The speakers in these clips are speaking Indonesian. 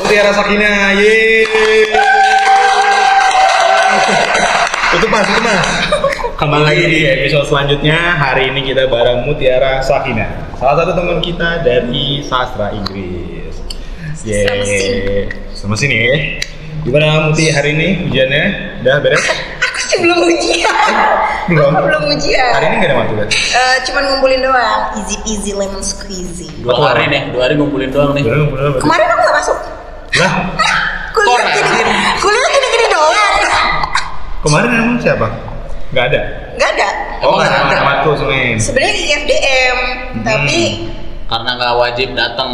Mutiara Sakinah. Yeay. Itu mas. Kembali lagi di episode selanjutnya. Hari ini kita bareng Mutiara Sakinah, salah satu teman kita dari sastra Inggris. Yeay. Sama sini ya. Gimana Muti hari ini ujiannya? Udah beres? Aku sih belum ujian. Belum ujian. Hari ini nggak ada matematika? Cuman ngumpulin doang. Easy peasy lemon squeezy. 2 hari nih, 2 hari ngumpulin doang nih. Kemarin aku nggak masuk. Lah? Kuliah gini-gini doang. Kemarin emang siapa? Nggak ada? Nggak ada. Oh nggak ada waktu Senin. Sebenarnya di FDM, tapi Karena nggak wajib datang.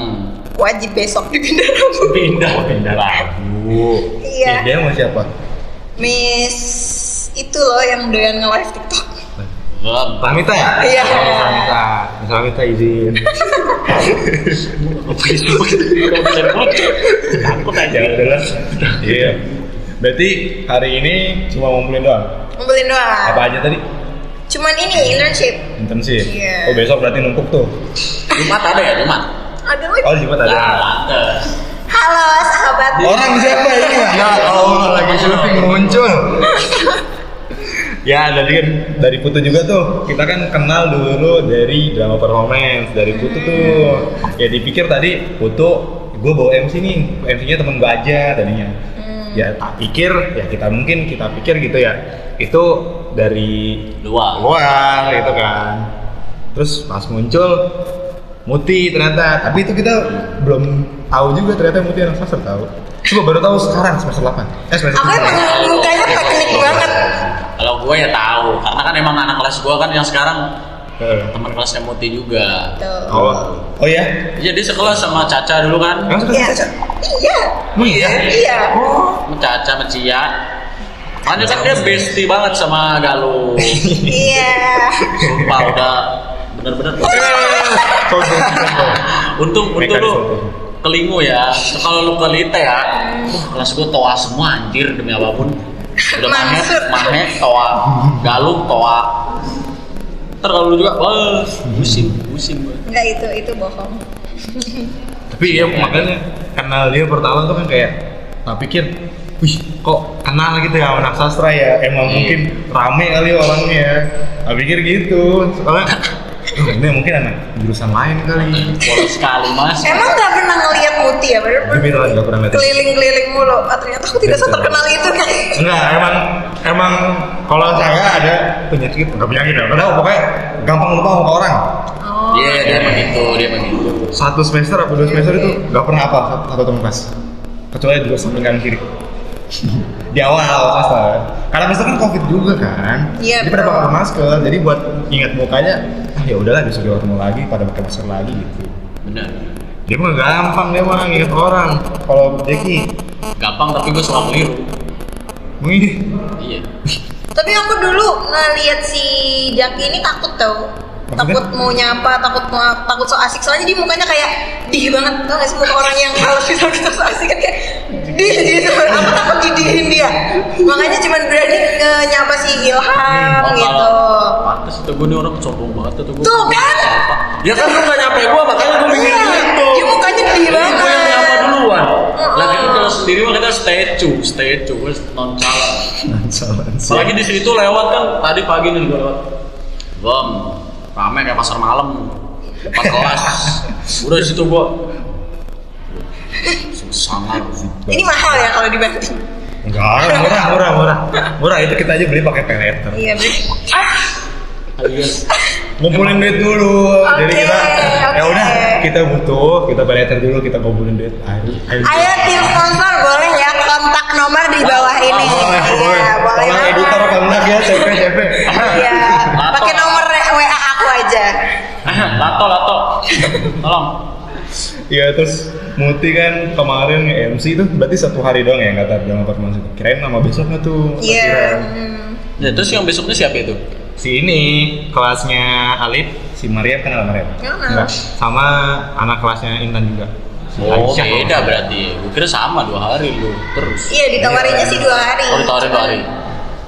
wajib besok dipindah rambut. Pindah lagu. Iya. Dia mau siapa? Miss itu loh yang doyan nge-live TikTok. Pamita ya? Iya. Pamita izin. Takut aja. Ya udahlah. Iya. Berarti hari ini cuma ngumpulin doang. Ngumpulin doang. Apa aja tadi? Cuman ini internship. Intensif. Iya. Oh besok berarti numpuk tuh. Jumat ada ya, Jumat? Ada lagi. Oh di Jumat ada. Ada. Halo sahabat. Orang siapa ini? Ya Allah lagi syuting muncul. Ya tadi kan dari Putu juga tuh. Kita kan kenal dulu dari drama performance dari Putu tuh. Ya dipikir tadi Putu, gue bawa MC nih. MC-nya temen gue aja tadinya. Ya tak pikir, ya kita pikir gitu ya. Itu dari luar gitu kan. Terus pas muncul Muti ternyata, tapi itu kita belum tahu juga ternyata Muti anak sastra tahu. Coba baru tahu sekarang semester 8. Semester Aku emang mukanya teknik banget. Kalau gue ya tahu, karena kan emang anak kelas gue kan yang sekarang teman kelasnya Muti juga. Tuh. Oh ya? Iya, dia sekelas sama Caca dulu kan. Emang suka Iya. Caca? Iya. Iya. Iya. Sama Caca, sama Cia. Makanya kan dia bestie banget sama Galuh. Iya. Sumpah udah bener-bener. Untung lu kelingu ya. Kalau lu kelite ya, kelas gue toa semua anjir demi apapun. Udah Mahe, toa, Galuh, toa. Ntar kalau lu juga, wah, pusing gue. Enggak itu bohong. Tapi ya makanya kenal dia pertama tuh kan kayak tak pikir, wih kok kenal gitu ya anak sastra ya, emang mungkin rame kali orangnya. Tak pikir gitu, soalnya ini mungkin anak jurusan lain kali. Polos sekali mas. Emang nggak pernah ngeliat Muti ya? Dia bilang nggak pernah lihat. Keliling-keliling mulu. Oh, ternyata aku tidak seterkenal itu kan? Enggak, emang kalau saya ada penyakit, nggak penyakit ya, padahal pokoknya gampang lupa sama orang. Oh. Iya, dia begitu. Satu semester atau 2 semester itu nggak pernah apa satu teman kelas, kecuali duduk samping kanan kiri. Di awal semester, karena besok kan covid juga kan, Iya, jadi pada betul. pakai masker, jadi buat ingat mukanya, ya udahlah besok dia ketemu lagi pada pakai masker lagi gitu. Bener. Dia mah gampang dia mah ingat orang. Kalau Jeki, Gampang tapi gue suka keliru. mungkin Iya. Tapi aku dulu ngeliat si Jaki ini takut tau. Maksudnya? Takut mau nyapa, takut so asik. Soalnya dia mukanya kayak dih banget. Tau gak sih muka orang yang kalau kita so asik kan kayak dih gitu. Aku takut didihin dia. Makanya cuma berani nyapa si Ilham gitu. Pantes itu gue nih orang sombong banget tuh gue. Tuh kan? Ya kan lu gak nyampe gue, makanya gue mikir gitu. Dia mukanya dih Gue yang banget. nyapa duluan. Lagi itu kalau sendiri mah kita statue, gue nonchalant. Apalagi di situ lewat kan, tadi pagi nih gue lewat. Bom, rame kayak pasar malam. Depan kelas. Udah di situ gue. Sangat. Ini mahal ya kalau dibanding. enggak, murah itu kita aja beli pakai pay later. Iya, beli. Alias. Ngumpulin duit dulu. Jadi Oke, kita ya oke. udah kita butuh, kita pay later dulu, kita kumpulin duit. Ayo tim sponsor boleh ya kontak nomor di bawah ini. Iya, boleh Tolong banget. editor kontak ya, CP. Iya, pakai nomor WA aku aja. Lato. Tolong. Iya terus Muti kan kemarin nge-MC itu berarti 1 hari doang ya nggak tahu drama performance itu. Kirain nama besoknya tuh. Iya. Ya terus yang besoknya siapa itu? Si ini kelasnya Alif, si Mariam kenal Mariam? Kenal. Enggak. Sama anak kelasnya Intan juga. Si Oh Aisyah. beda berarti. Gue kira sama 2 hari lu terus. Iya, ditawarinnya sih 2 hari. Oh ditawarin 2 hari.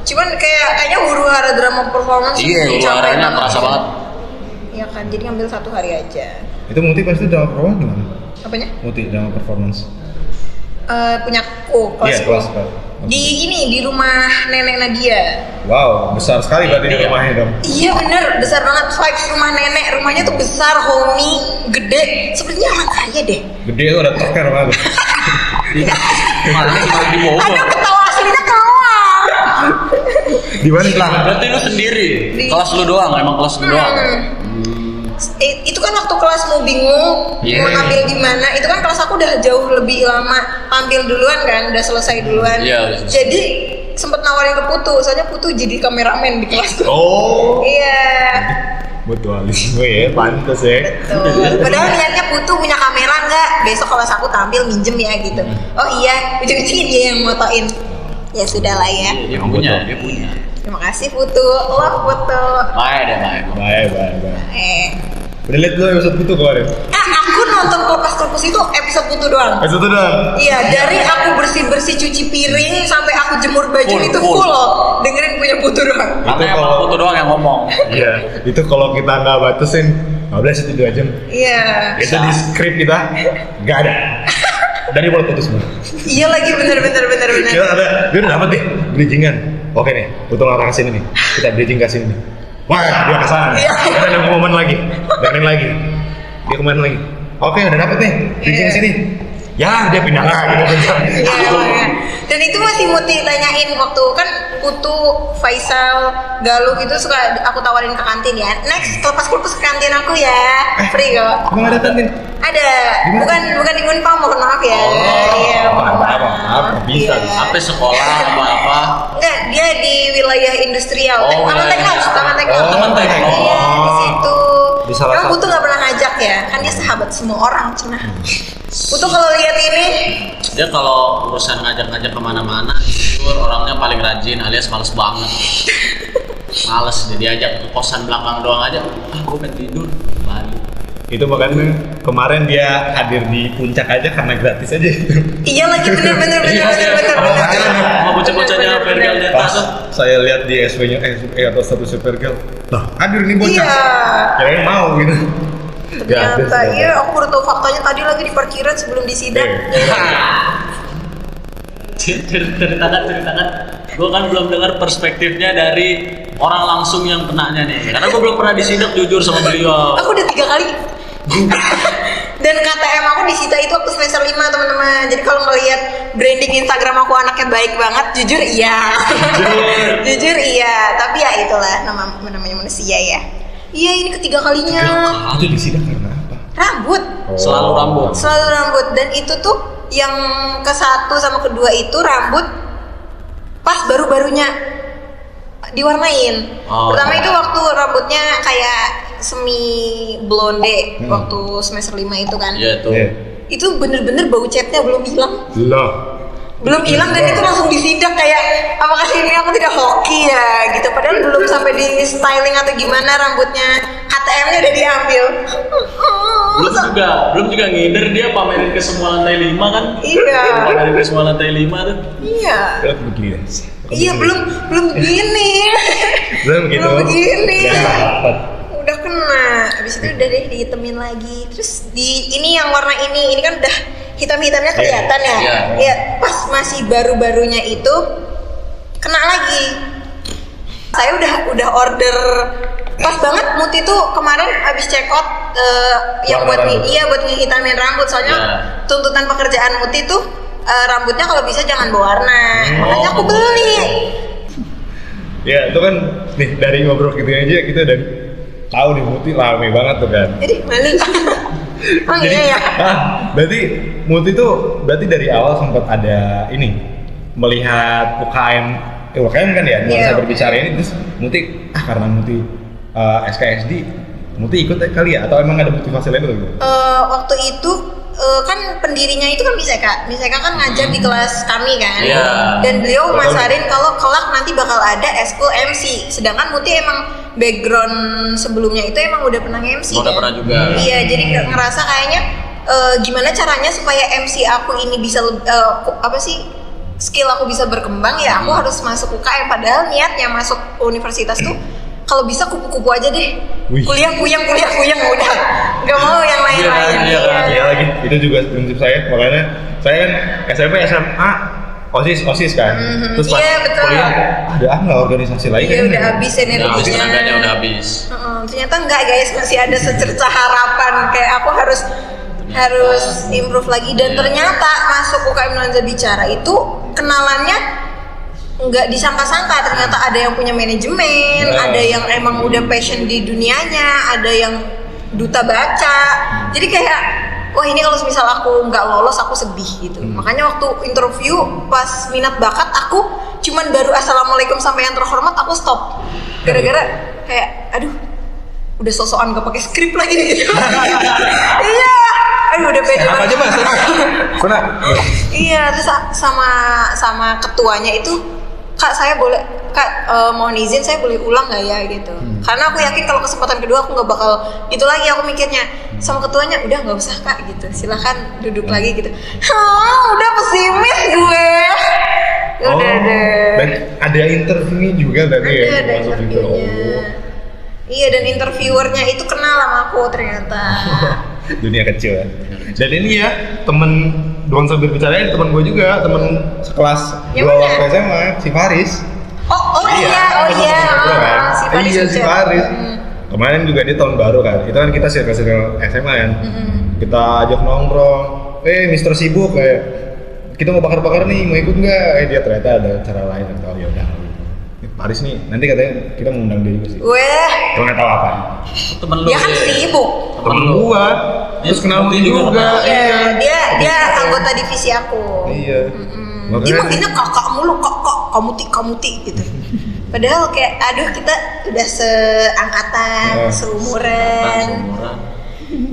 Cuman kayaknya huru-hara drama performance Iya, capek huru-haranya banget. terasa banget. Iya kan, jadi ngambil 1 hari aja. Itu Muti pas itu drama performance gimana? Apanya? Muti drama performance. punyaku Iya, kelasku. kelas. Di rumah nenek Nadia. Wow, besar sekali berarti di rumahnya dong. Iya bener, besar banget vibes rumah nenek. Rumahnya tuh besar, homey, gede. Sepertinya orang kaya deh. Gede tuh ada toker banget. Mana di Ada Bogor? ketawa aslinya keluar. Di mana? Berarti lu sendiri, kelas lu doang, emang kelas lu doang. Itu kan waktu kelas mau bingung Iya. mau ngambil di mana. Itu kan kelas aku udah jauh lebih lama tampil duluan kan, udah selesai duluan. Iya, udah selesai. Jadi sempet nawarin ke Putu, soalnya Putu jadi kameramen di kelasku. Oh, Iya. mutualisme ya, pantas ya. Betul. Padahal niatnya Putu punya kamera nggak? Besok kalau aku tampil minjem ya gitu. Oh iya, ujung-ujungnya dia yang motoin. Ya sudah lah ya. Dia punya, dia punya. Terima kasih Putu, love Putu. Baik deh, baik. Baik. Udah liat lu episode itu kemarin? Aku nonton Kulkas itu episode Putu doang. Episode itu doang? Iya, dari aku bersih-bersih cuci piring sampai aku jemur baju Full, itu full. full dengerin punya Putu doang. Karena Itu emang kalau- Putu doang yang ngomong. Iya, itu kalau kita nggak batasin 15 itu 2 jam. Iya. Itu di skrip kita nggak ada. Dari mulut putus semua. Iya lagi bener. Kita ada, dia udah dapet nih bridgingan. Oke nih, butuh orang kesini nih. Kita bridging ke sini nih. Wah, dia kesana. Iya. Kita ada momen lagi, dengerin lagi. Dia kemana lagi? Oke, udah dapet nih bridging Iya. sini. Ya, dia pindah lagi. Iya, makanya. Dan itu masih Muti tanyain waktu kan Putu, Faisal, Galuh itu suka aku tawarin ke kantin ya. Next, lepas kulkas ke kantin aku ya. Free kok. Emang ada kantin? Ada. Bukan di Unpam, mohon maaf ya. Iya, mohon maaf. Maaf, bisa. Iya. Apa sekolah apa apa? Enggak, dia di wilayah industrial. Oh, Taman wilayah Teknos, Taman Teknos. Oh, Taman Teknos. Iya, di situ. Di salah Emang satu. Putu nggak pernah ngajak ya? Kan dia sahabat semua orang, cenah. Putu kalau lihat ini, Dia kalau urusan ngajak-ngajak kemana-mana, jujur orangnya paling rajin alias males banget. Males dia diajak ke kosan belakang doang aja. Gue pengen tidur. Balik. Itu makanya kemarin dia hadir di puncak aja karena gratis aja itu. iya lagi bener. Mau bocah-bocahnya Fergal di Pas atas tuh. saya lihat di SW-nya atau status Supergirl, lah hadir nih bocah. Iya. Kirain mau gitu. Ternyata, iya aku baru tahu faktanya tadi lagi di parkiran sebelum disidang. Ceritakan. Gue kan belum dengar perspektifnya dari orang langsung yang kenanya nih. Karena gue belum pernah disidak jujur sama beliau. Aku udah 3 kali. Dan KTM aku disita itu waktu semester 5 teman-teman. Jadi kalau ngelihat branding Instagram aku anaknya baik banget, jujur iya. Jujur iya. Tapi ya itulah namanya manusia ya. Iya ini ketiga kalinya. Itu disidak karena apa? Rambut. Selalu rambut. Selalu rambut. Dan itu tuh yang ke-1 sama kedua itu rambut pas baru-barunya diwarnain. Oh. Pertama itu waktu rambutnya kayak semi blonde waktu semester 5 itu kan. Iya tuh. Iya. Itu bener-bener bau catnya belum hilang. Loh. Belum hilang dan itu langsung disidak kayak apakah ini aku tidak hoki ya gitu. Padahal belum sampai di styling atau gimana rambutnya. KTM-nya udah diambil. Belum juga ngider dia pamerin ke semua lantai 5 kan? Iya. Pamerin ke semua lantai 5 tuh. Iya. Belum begini. Iya belum begini. Belum gitu. Belum begini. Udah dapat. Udah kena. Habis itu udah deh dihitemin lagi. Terus di ini yang warna ini kan udah hitam-hitamnya kelihatan ya. Iya. Ya pas masih baru-barunya itu kena lagi. Saya udah order pas banget Muti tuh kemarin habis check out yang Warna buat rambut. buat ngehitamin rambut soalnya Iya. tuntutan pekerjaan Muti tuh rambutnya kalau bisa jangan berwarna. Makanya aku beli. Ya itu kan nih dari ngobrol gitu aja kita udah tahu nih Muti rame banget tuh kan. Jadi maling. Oh Jadi, iya ya. berarti Muti tuh berarti dari awal sempat ada ini melihat UKM kan ya, Iya. saya berbicara ini terus Muti karena Muti SKSD, Muti ikut kali ya atau emang ada motivasi lain gitu? Waktu itu kan pendirinya itu kan Miseka kan ngajar di kelas kami kan. Iya. Dan beliau Betul. masarin kalau kelak nanti bakal ada eskul MC. Sedangkan Muti emang background sebelumnya itu emang udah pernah MC. Udah kan? pernah juga. Iya, jadi ngerasa kayaknya gimana caranya supaya MC aku ini bisa skill aku bisa berkembang ya aku harus masuk UKM padahal niatnya masuk universitas tuh kalau bisa kupu-kupu aja deh. Wih. Kuliah puyeng udah nggak mau yang lain-lain. Iya kan? Iya lagi, itu juga prinsip saya. Makanya saya kan SMP SMA OSIS kan. Terus pas Iya, betul. kuliah ada nggak organisasi lain? Iya kan? udah habis Udah habis energinya. tenaganya, udah habis. Ternyata enggak guys, masih ada secerca harapan kayak aku harus improve lagi dan ternyata masuk UKM Nuansa Bicara itu kenalannya nggak disangka-sangka, ternyata ada yang punya manajemen, ada yang emang udah passion di dunianya, ada yang duta baca. Jadi kayak wah ini kalau misal aku nggak lolos aku sedih gitu. Makanya waktu interview pas minat bakat aku cuman baru assalamualaikum sampai yang terhormat aku stop. Gara-gara kayak aduh udah sosokan gak pakai skrip lagi gitu. Iya. Aduh udah pede Apa aja banget. mas? Kuna. Iya, terus sama ketuanya itu Kak saya boleh mohon izin saya boleh ulang nggak ya gitu. Karena aku yakin kalau kesempatan kedua aku nggak bakal itu lagi, aku mikirnya sama ketuanya udah nggak usah Kak gitu, silahkan duduk lagi gitu. Udah pesimis gue. Udah deh. Dan ada interviewnya juga tadi ya? Ada masuk gitu. interviewnya. Iya, dan interviewernya itu kenal sama aku ternyata. Dunia kecil ya. Dan ini ya temen Nuansa Berbicara ini temen gue juga, temen sekelas Yang gue mana? waktu SMA, si Faris. Oh iya, si Faris Iya si Ucap. Faris. Kemarin juga dia tahun baru kan, itu kan kita circle SMA kan. Kita ajak nongkrong, Mister Sibuk kayak kita mau bakar-bakar nih, mau ikut nggak? Dia ternyata ada cara lain atau ya udah. Faris nih, nanti katanya kita mau undang dia juga sih. Weh, Cuma nggak tahu apa. Temen lu dia kan ya? sibuk. Temen gua, terus kenal Dia juga. juga. Iya, dia anggota divisi aku. Iya. Dia manggilnya kakak mulu, kak kamuti gitu. Padahal kayak aduh kita udah seangkatan, Iya. seumuran, Seumuran.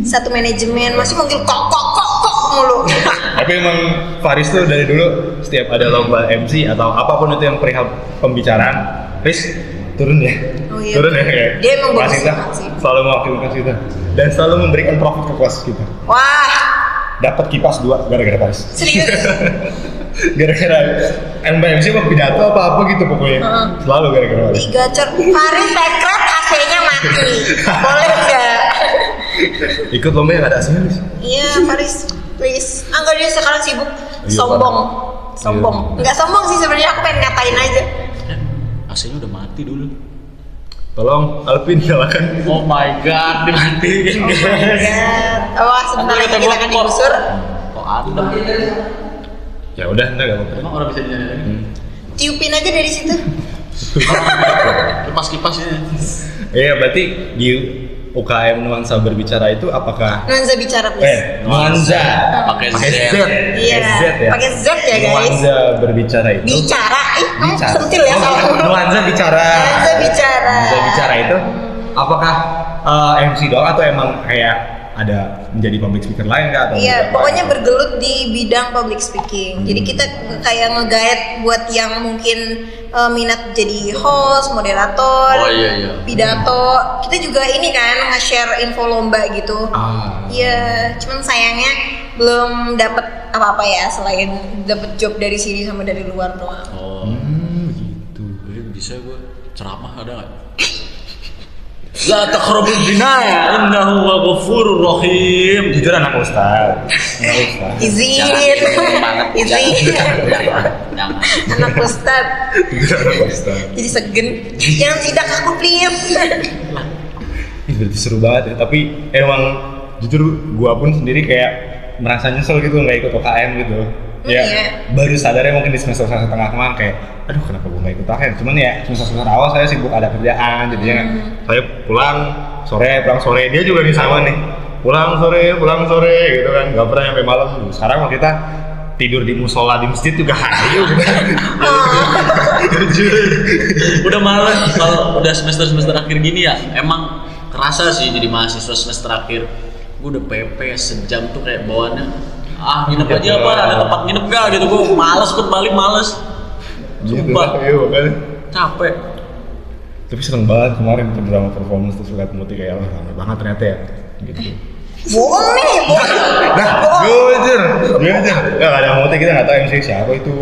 satu manajemen masih manggil kok mulu. Tapi emang Faris tuh dari dulu setiap ada lomba MC atau apapun itu yang perihal pembicaraan, Riz turun ya. Oh iya. Turun ya kayak. Dia emang kelas bagus kita banget sih. selalu mewakili kelas kita dan selalu memberikan profit ke kelas kita. Wah, Dapat kipas 2 gara-gara Faris. serius. Gara-gara MC apa pidato apa gitu pokoknya. Selalu gara-gara Faris. Digacor, Faris sekret AC-nya mati. Boleh nggak? Ikut lomba yang ada hasilnya, Riz. Iya, Faris, please. Enggak, dia sekarang sibuk Iya, sombong. Pak. Sombong. Iya. Enggak sombong sih sebenarnya, aku pengen ngatain aja. AC-nya udah mati dulu. Tolong Alvin nyalakan. Oh my god, dimatiin. Wah, sebentar lagi kita akan digusur. Kok adem? Ya udah, enggak apa-apa. Emang orang bisa dinyalain? Tiupin aja dari situ. Kipas-kipasnya. Iya, berarti di UKM Nuansa Berbicara itu apakah Nuansa Bicara, please. Nuansa Pakai Z. Iya, pakai Z ya, guys. Nuansa Berbicara itu Bicara, kamu Bicara. sentil ya Oh, kamu. Nuansa Bicara. Nuansa Bicara. Nuansa Bicara itu apakah MC doang atau emang kayak ada menjadi public speaker lain kah? Atau Iya, apa? pokoknya bergelut di bidang public speaking. Jadi kita kayak nge-guide buat yang mungkin minat jadi host, moderator, Oh iya. pidato. Kita juga ini kan nge-share info lomba gitu. Ah. Iya, cuman sayangnya belum dapat apa-apa ya selain dapat job dari sini sama dari luar doang. Oh, Gitu. bisa gue ceramah ada nggak? La taqrabul zina innahu ghafurur rahim. Jujur anak ustaz. Anak ustaz. Izin, banget. izin. Jangan. Anak ustad, Jujur anak ustaz. jadi segen. Jangan tidak aku please. Ih, berarti seru banget ya. Tapi emang jujur gua pun sendiri kayak merasa nyesel gitu nggak ikut UKM gitu. Ya, Iya. baru sadarnya mungkin di semester setengah kemarin kayak, aduh kenapa gua nggak ikut UKM? Cuman ya semester awal saya sibuk ada kerjaan, jadinya saya pulang sore, dia juga nih sama nih. Pulang sore gitu kan, nggak pernah sampai malam. Sekarang kalau kita tidur di musola di masjid juga hayu gitu. Jujur. Udah males kalau udah semester akhir gini ya. Emang kerasa sih jadi mahasiswa semester akhir. Gue udah PP sejam tuh kayak bawaannya. Nginep aja apa? Ada tempat nginep gak gitu? Gue males ikut balik males. Sumpah. Iya makanya. Capek. Tapi seneng banget kemarin ke drama performance terus lihat Muti kayak wah rame banget ternyata ya gitu. Bohong nih, bohong. Nah, jujur. Ya nggak ada motif, kita nggak tahu MC siapa itu.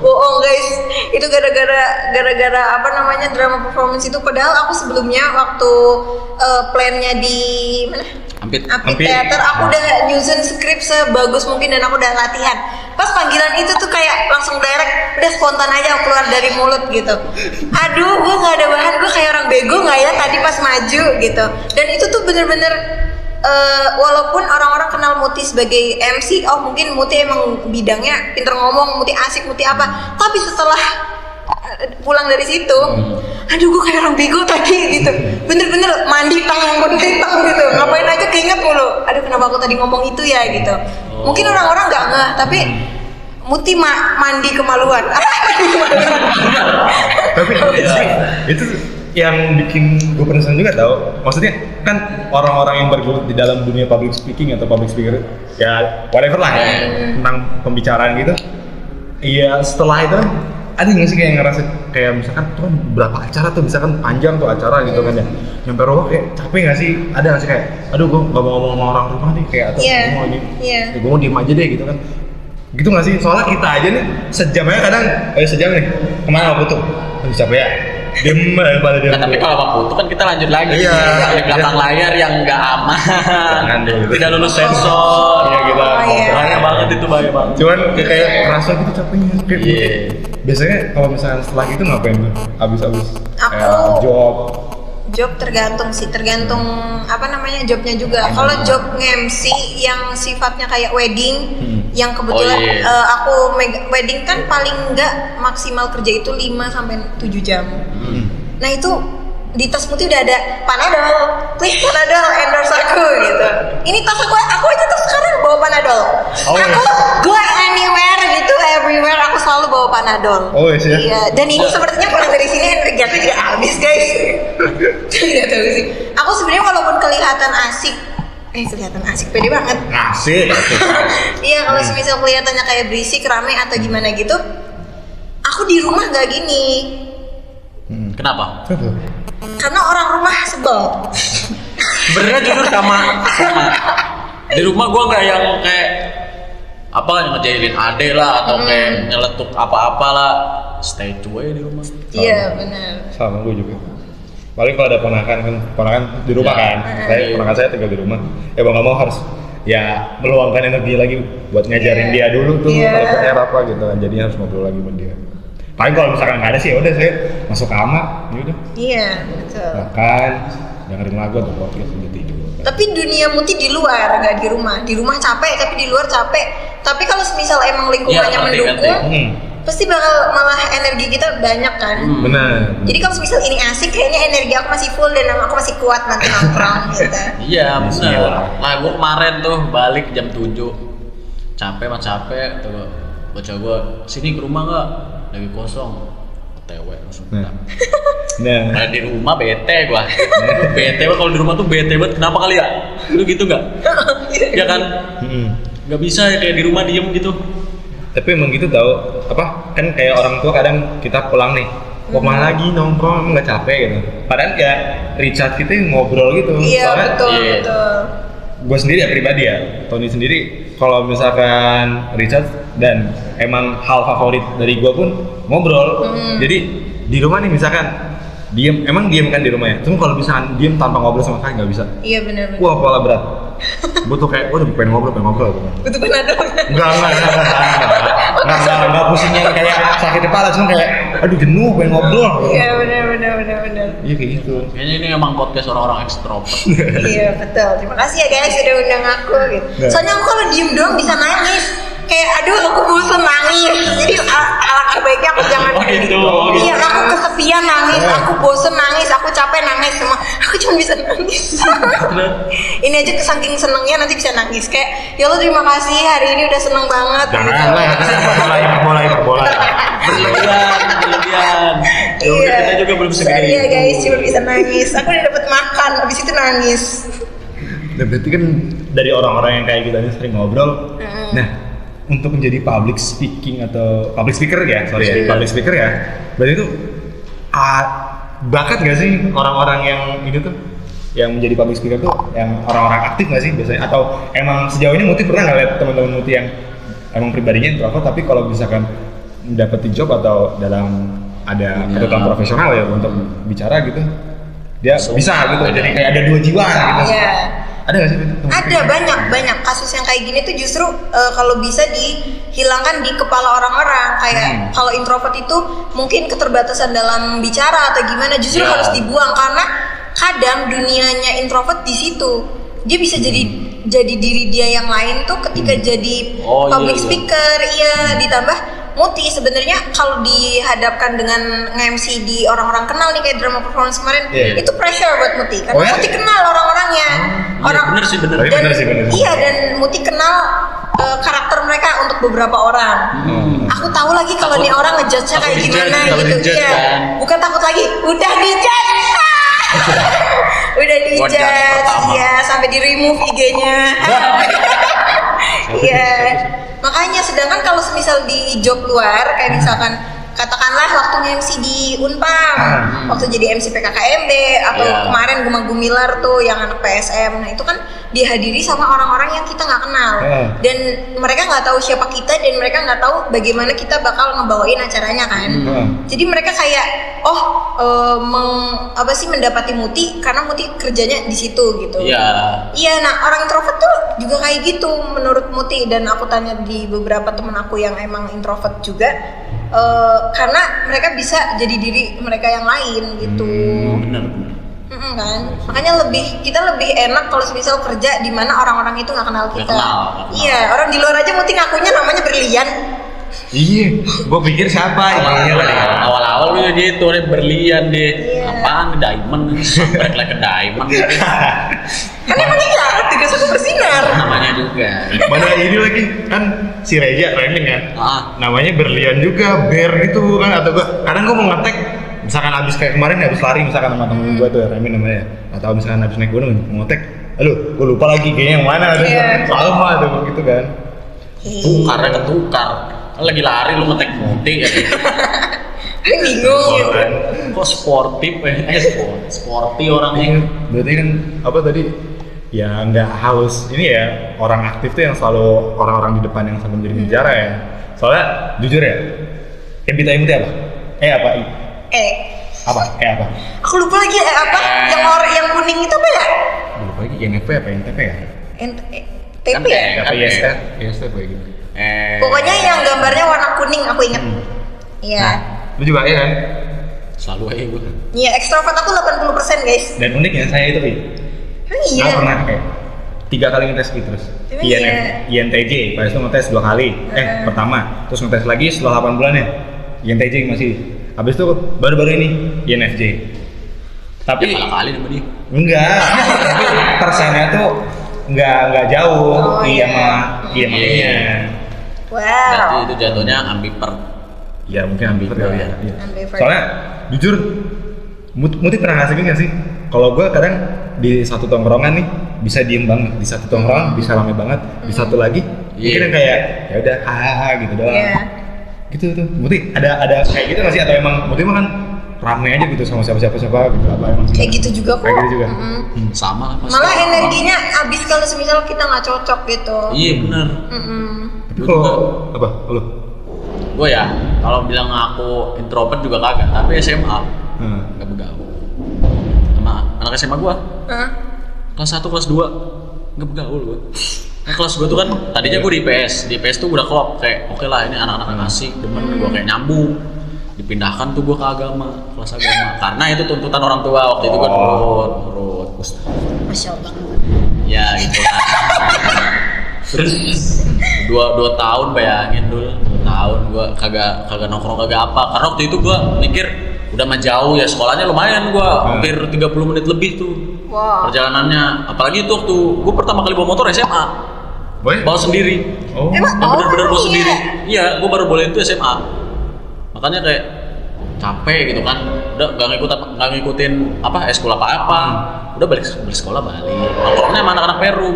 Bohong guys, itu gara-gara apa namanya drama performance itu. Padahal aku sebelumnya waktu plannya di mana? Ampit Theater, aku udah nyusun skrip sebagus mungkin dan aku udah latihan. Pas panggilan itu tuh kayak langsung direct, udah spontan aja keluar dari mulut gitu. Aduh, gue nggak ada bahan, gue kayak orang bego nggak ya tadi pas maju gitu. Dan itu tuh bener-bener walaupun orang-orang kenal Muti sebagai MC, oh mungkin Muti emang bidangnya pinter ngomong, Muti asik, Muti apa. Tapi setelah pulang dari situ, aduh gue kayak orang bego tadi gitu. Bener-bener mandi tang gitu. Ngapain aja keinget mulu. Aduh kenapa aku tadi ngomong itu ya gitu. Mungkin orang-orang nggak ngeh, tapi Muti mandi kemaluan. Tapi itu yang bikin gue penasaran juga tau, maksudnya kan orang-orang yang bergelut di dalam dunia public speaking atau public speaker ya whatever lah ya tentang pembicaraan gitu, iya setelah itu ada nggak sih kayak ngerasa kayak misalkan tuh kan berapa acara tuh misalkan panjang tuh acara gitu kan ya, nyampe rumah kayak capek nggak sih, ada nggak sih kayak aduh gue nggak mau ngomong sama orang rumah nih kayak atau gue mau ya, gue mau diem aja deh gitu kan, gitu nggak sih, soalnya kita aja nih sejam aja kadang sejam nih kemana mau putus capek ya diem pada diem. Nah, tapi kalau sama Putu kan kita lanjut lagi. Iya, di belakang layar yang nggak aman. Tidak lulus sensor. Iya kita. Bahaya banget itu, bahaya banget. Cuman kayak kerasa gitu capeknya. Biasanya kalau misalnya setelah itu ngapain tuh? Abis-abis job tergantung apa namanya jobnya juga. Kalau job nge-MC yang sifatnya kayak wedding, yang kebetulan aku wedding kan paling enggak maksimal kerja itu 5-7 jam. Nah itu di tas Muti udah ada Panadol, please Panadol endorse aku gitu. Ini tas aku aja tuh sekarang bawa Panadol. Aku go anywhere gitu, everywhere aku selalu bawa Panadol. Iya, dan ini sepertinya pulang dari sini energi aku juga habis guys. Tidak tahu sih. Aku sebenarnya walaupun kelihatan asik, pede banget. Asik. Iya, kalau semisal kelihatannya kayak berisik, rame atau gimana gitu, aku di rumah nggak gini. Kenapa? Karena orang rumah sebel. Sebenarnya jujur sama. Di rumah gue nggak yang kayak apa ngejailin ade lah atau kayak nyeletuk apa-apa lah, stay away di rumah. Iya benar. Sama gue juga. Paling kalau ada ponakan di rumah kan, ponakan saya tinggal di rumah. Ya mau nggak mau harus ya meluangkan energi lagi buat ngajarin dia dulu tuh kalau PR apa gitu kan, jadinya harus ngobrol lagi sama dia. Paling kalau misalkan nggak ada sih, udah saya masuk kamar, yaudah. Iya betul. Makan, dengerin lagu atau podcast udah tidur. Tapi dunia Muti di luar, nggak di rumah. Di rumah capek, tapi di luar capek. Tapi kalau misal emang lingkungannya mendukung, pasti bakal malah energi kita banyak kan. Benar. Jadi kalau misal ini asik, kayaknya energi aku masih full dan aku masih kuat nanti nongkrong gitu. Iya benar. Nah gue kemarin tuh balik jam 7, capek tuh bocah gue sini ke rumah nggak? Lagi kosong, OTW langsung. Nah, di rumah bete gua. Bete gua kalau di rumah tuh bete banget. Kenapa kali ya? Lu gitu nggak? Ya kan? Nggak bisa ya kayak di rumah diem gitu. Tapi emang gitu tau, apa kan kayak orang tua kadang kita pulang nih, kemana lagi nongkrong, emang nggak capek gitu. Padahal kayak Richard kita ngobrol gitu. Iya betul. Gue sendiri ya pribadi ya, Tony sendiri kalau misalkan Richard dan emang hal favorit dari gue pun ngobrol. Jadi di rumah nih misalkan diem kan di rumah ya. Cuma kalau misalkan diem tanpa ngobrol sama kalian nggak bisa. Iya benar. Wah kepala berat. Butuh kayak, waduh pengen ngobrol. Butuh Panadol. Enggak pusing yang kayak sakit kepala, cuma kayak aduh jenuh pengen ngobrol. Iya benar. Iya kayak gitu. Kayaknya ini emang podcast orang-orang ekstrovert. Iya betul. Terima kasih ya guys sudah undang aku gitu. Soalnya aku kalau diem doang bisa nangis. Kayak aduh aku bosan nangis. Jadi alangkah baiknya aku jangan. Iya aku kesepian nangis, aku bosan nangis, aku capek nangis semua. Aku cuma bisa nangis. Ini aja saking senengnya nanti bisa nangis kayak ya Allah terima kasih hari ini udah seneng banget. Mulai berlebihan. Ya kita juga belum segede itu. Iya guys cuma bisa nangis. Aku udah dapet makan, habis itu nangis. Dan berarti kan dari orang-orang yang kayak kita ini sering ngobrol. Nah, untuk menjadi public speaking atau public speaker ya, public speaker ya. Berarti itu bakat nggak sih orang-orang yang ini tuh yang menjadi public speaker tuh yang orang-orang aktif nggak sih biasanya? Atau emang sejauh ini Muti pernah nggak lihat teman-teman Muti yang emang pribadinya introvert tapi kalau misalkan mendapati job atau dalam ada kebutuhan profesional ya untuk bicara gitu, dia bisa gitu. Jadi kayak ada dua jiwa gitu. Iya. Ada nggak sih? Ada banyak kasus yang kayak gini tuh justru kalau bisa dihilangkan di kepala orang-orang kayak kalau introvert itu mungkin keterbatasan dalam bicara atau gimana justru harus dibuang karena kadang dunianya introvert di situ dia bisa jadi diri dia yang lain tuh ketika jadi public speaker ditambah Muti sebenarnya kalau dihadapkan dengan nge-MC di orang-orang kenal nih kayak drama performance kemarin itu pressure buat Muti karena Muti kenal orang-orangnya bener sih iya dan Muti kenal karakter mereka untuk beberapa orang aku tahu lagi kalau nih orang ngejudge-nya kayak gimana gitu bukan takut lagi udah dijudge udah dijudge sampai di remove IG-nya makanya sedangkan kalau misal di job luar kayak misalkan katakanlah waktu MC di Unpam waktu jadi MC PKKMB atau kemarin Gema Gumilar tuh yang anak PSM nah itu kan dihadiri sama orang-orang yang kita nggak kenal dan mereka nggak tahu siapa kita dan mereka nggak tahu bagaimana kita bakal ngebawain acaranya kan jadi mereka kayak mendapati Muti karena Muti kerjanya di situ gitu iya nah orang introvert tuh juga kayak gitu menurut Muti dan aku tanya di beberapa temen aku yang emang introvert juga karena mereka bisa jadi diri mereka yang lain gitu benar kan makanya kita lebih enak kalau misal kerja di mana orang-orang itu nggak kenal kita iya orang di luar aja Muti ngakunya namanya Berlian iya gua pikir siapa awal-awal gue gitu ada Berlian deh apaan diamond sampai ke diamond kan emang iya tidak satu bersinar namanya juga mana ini lagi kan si Reja Reming kan namanya Berlian juga Bear gitu kan atau kadang gua mau ngetek misalkan abis kayak kemarin abis lari misalkan sama temen gue tuh Remin namanya atau misalkan abis naik gunung mau ngetek gue lupa lagi kayaknya yang mana sama tuh gitu kan ketukar lagi lari lu ngetek Muti ya bingung kok sportif sporty orangnya berarti kan apa tadi ya nggak harus ini ya orang aktif tuh yang selalu orang-orang di depan yang selalu menjadi bicara ya soalnya jujur ya MBTI Muti apa? Apa? Aku lupa lagi apa? Yang kuning itu apa ya? Lupa lagi INFP apa NTP ya? TP ya? ISTP kayak gitu. Pokoknya yang gambarnya warna kuning aku inget. Iya. Lu juga ya kan? Selalu aja gue. Iya, ekstrovert aku 80% guys. Dan uniknya saya itu iya. Aku pernah kayak 3 kali ngetes gitu terus. INTJ, pas itu ngetes 2 kali. Pertama, terus ngetes lagi setelah 8 bulan ya. INTJ masih. Habis itu baru-baru ini INFJ. Tapi kali sama dia. Enggak. Tapi persennya tuh enggak jauh. Iya makanya. Wow. Berarti itu jatuhnya ambivert. Ya mungkin ambivert kali ya. Ambivert. Soalnya jujur Muti pernah ngasihin nggak sih? Kalau gue kadang di satu tongkrongan nih bisa diem banget, di satu tongkrongan bisa rame banget, di satu lagi mungkin yang kayak ya udah hahaha gitu doang. Gitu tuh. Muti ada kayak gitu nggak sih atau emang Muti mah kan rame aja gitu sama siapa gitu apa emang kayak gitu juga kok. Kayak gitu juga. Sama lah. Malah energinya habis kalau semisal kita nggak cocok gitu. Iya benar. Tapi kalau apa? Lo? Gue ya kalau bilang aku introvert juga kagak, tapi SMA nggak begaul sama anak SMA gue. Kelas 1, kelas 2 nggak begaul gue. Nah, kelas gue tuh kan tadinya gue di IPS tuh udah klop kayak oke lah ini anak-anak asik demen gue kayak nyambung. Dipindahkan tuh gue ke kelas agama karena itu tuntutan orang tua waktu itu gue nurut. Masya Allah. Ya gitu lah. Terus 2 tahun bayangin dulu 2 tahun gue kagak nongkrong kagak apa karena waktu itu gue mikir udah mah jauh ya sekolahnya lumayan gue hampir 30 menit lebih tuh perjalanannya apalagi itu waktu gue pertama kali bawa motor SMA bawa sendiri bener-bener bawa sendiri iya gue baru boleh itu SMA makanya kayak capek gitu kan udah gak ngikutin apa eskul apa udah balik sekolah balik nongkrongnya sama anak-anak Peru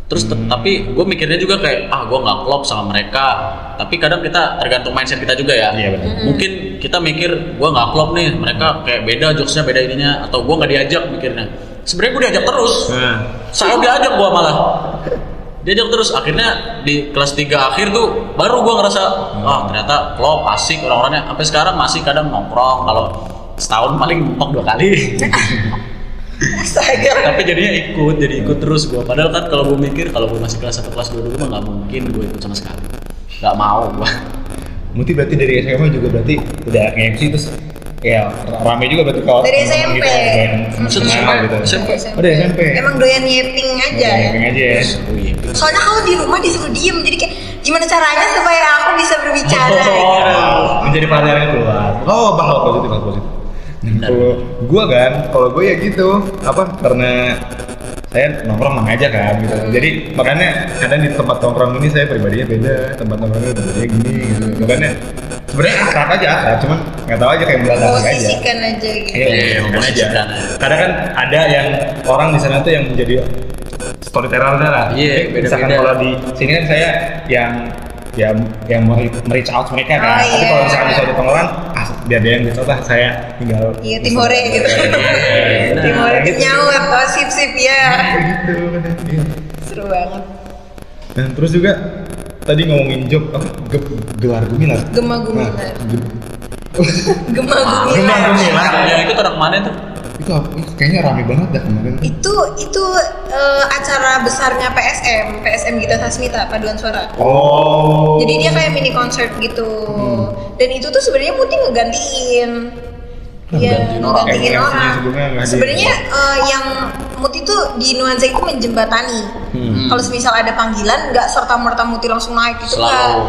terus tapi gue mikirnya juga kayak gue nggak klop sama mereka tapi kadang kita tergantung mindset kita juga ya mungkin kita mikir gue nggak klop nih mereka kayak beda jokesnya beda ininya atau gue nggak diajak mikirnya sebenarnya gue diajak terus. Saya diajak gue malah. Diajak terus, akhirnya di kelas 3 akhir tuh baru gue ngerasa ternyata klop asik orang-orangnya. Sampai sekarang masih kadang nongkrong, kalau setahun paling mentok 2 kali. Astaga. Tapi jadinya ikut terus gue. Padahal kan kalau gue mikir kalau gue masih kelas 1 kelas 2 dulu mah nggak mungkin gue ikut sama sekali. Nggak mau gue. Muti berarti dari SMA juga berarti udah nge-MC terus ya rame juga berarti kalau Dari SMP. SMP. Oh dari SMP. Emang doyan nyeping aja. Nyeping aja ya. Soalnya kalau di rumah disuruh diem, jadi kayak gimana caranya supaya aku bisa berbicara gitu. Menjadi pelajaran keluar. Oh, hal positif. Nah, kalau gue ya gitu, karena saya nongkrong mana aja kan gitu. Jadi makanya kadang di tempat nongkrong ini saya pribadinya beda, tempat nongkrongnya pribadinya gini gitu. Makanya sebenarnya akrab aja, cuman nggak tahu aja kayak beradaptasi aja. Posisikan aja gitu. Iya, aja. Kadang kan ada yang orang di sana tuh yang menjadi storyteller lah. Iya, beda-beda. Misalkan kalau di sini kan saya yang reach out mereka kan. Tapi kalau misalkan di suatu tongkrongan, biar dia yang reach out lah, saya tinggal. Iya, tim hore gitu. Tim hore nyaut, sip ya. Gitu. Seru banget. Dan terus juga tadi ngomongin job gelar gumilar. Gema gumilar. Yang itu orang mana tuh? Itu kayaknya rame banget dah kemarin. Itu acara besarnya PSM Gita Sasmita Paduan Suara. Oh. Jadi dia kayak mini concert gitu. Dan itu tuh sebenarnya Muti ngegantiin. Iya, ngegantiin orang. Sebenarnya yang Muti tuh di nuansa itu menjembatani. Kalau misal ada panggilan, nggak serta merta Muti langsung naik gitu kan.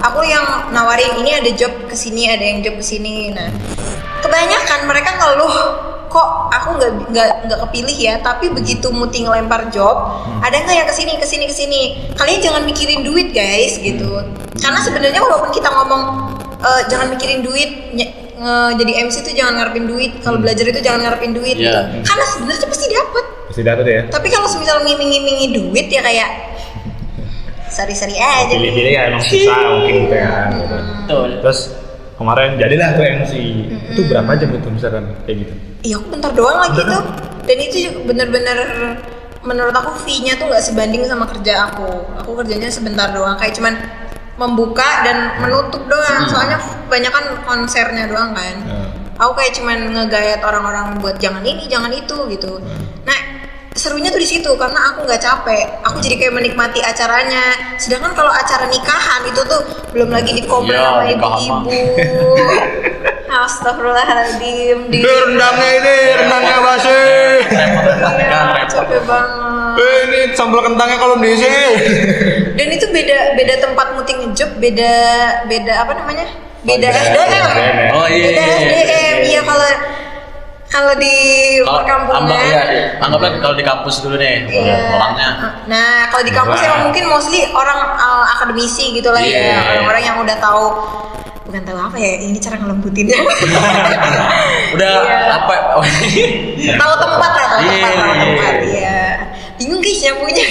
Aku yang nawarin ini ada job kesini, ada yang job kesini. Nah, kebanyakan mereka ngeluh kok aku nggak kepilih ya, tapi begitu Muti ngelempar job, ada nggak yang kesini, kalian jangan mikirin duit guys gitu. Karena sebenarnya walaupun kita ngomong jangan mikirin duit, jadi MC itu jangan ngarepin duit, kalau belajar itu jangan ngarepin duit gitu. Karena sebenarnya pasti dapat ya. Tapi kalau misal ngiming-ngimingi duit ya kayak sari-sari aja. Pilih-pilih ya emang susah mungkin gitu ya. Betul. Terus kemarin jadilah tuh MC. Itu berapa jam itu misalkan kayak gitu? Iya, aku bentar doang lagi tuh. Dan itu bener-bener menurut aku fee-nya tuh nggak sebanding sama kerja aku. Aku kerjanya sebentar doang, kayak cuman membuka dan menutup doang. Soalnya banyak kan konsernya doang kan. Aku kayak cuman ngegayat orang-orang buat jangan ini, jangan itu gitu. Nah, serunya tuh di situ karena aku nggak capek. Aku jadi kayak menikmati acaranya. Sedangkan kalau acara nikahan itu tuh belum lagi dikomplain sama ibu-ibu. Astagfirullahaladzim. Rendangnya basi. Capek banget. Ini sambal kentangnya kalau diisi. Dan itu beda tempat Muti ngejob, beda apa namanya? Beda SDM. Oh iya. Beda SDM. Iya, kalau di perkampungan. Anggaplah kalau di kampus dulu deh, orangnya. Nah, kalau di kampus emang mungkin mostly orang akademisi gitu lah ya, orang-orang yang udah tahu. Bukan tahu apa ya, ini cara ngelembutinnya. Udah apa? Tahu tempat lah, tahu tempat. Iya. Bingung guys nyapunya.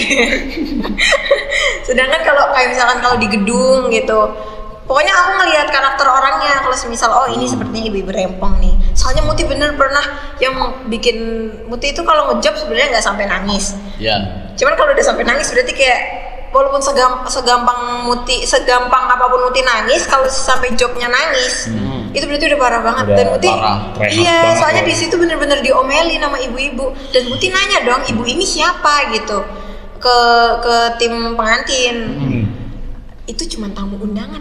Sedangkan kayak misalkan kalau di gedung gitu, pokoknya aku ngelihat karakter orangnya. Kalau semisal ini sepertinya ibu-ibu rempong nih. Soalnya Muti bener pernah yang bikin Muti itu kalau ngejob sebenarnya nggak sampai nangis. Iya. Cuman kalau udah sampai nangis berarti kayak walaupun segampang apapun Muti nangis, kalau sampai jobnya nangis, itu berarti udah parah banget. Dan Muti, iya, soalnya di situ bener-bener diomelin sama ibu-ibu. Dan Muti nanya dong, ibu ini siapa gitu ke tim pengantin. Itu cuma tamu undangan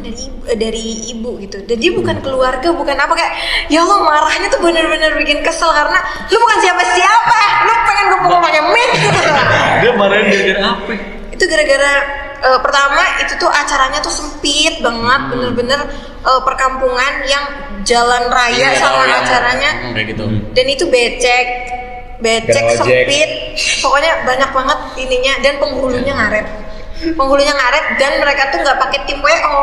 dari ibu gitu. Dan dia bukan keluarga, bukan apa, kayak ya Allah, marahnya tuh bener-bener bikin kesel karena lu bukan siapa-siapa, lu pengen gue pukul pakai mic gitu. Dia marahin gara-gara apa? Itu gara-gara pertama itu tuh acaranya tuh sempit banget, bener-bener perkampungan yang jalan raya sama acaranya kayak gitu. Dan itu becek sempit, pokoknya banyak banget ininya. Dan penghulunya ngaret dan mereka tuh nggak pakai tim WO.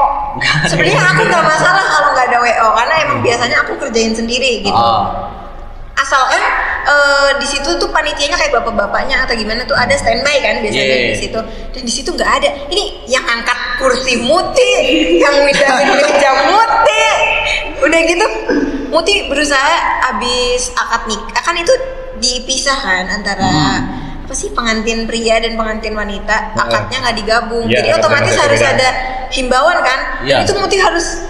Sebenarnya aku nggak masalah kalau nggak ada WO karena emang biasanya aku kerjain sendiri gitu. Asalkan di situ tuh panitianya kayak bapak-bapaknya atau gimana tuh ada standby kan biasanya di situ. Dan di situ nggak ada. Ini yang angkat kursi Muti, yang midahin meja Muti. Udah gitu Muti berusaha abis akad nikah kan itu dipisahkan antara apa sih pengantin pria dan pengantin wanita, akadnya nggak digabung. Iya, Jadi otomatis akadnya harus beda. ada himbauan kan. Iya. Itu Muti harus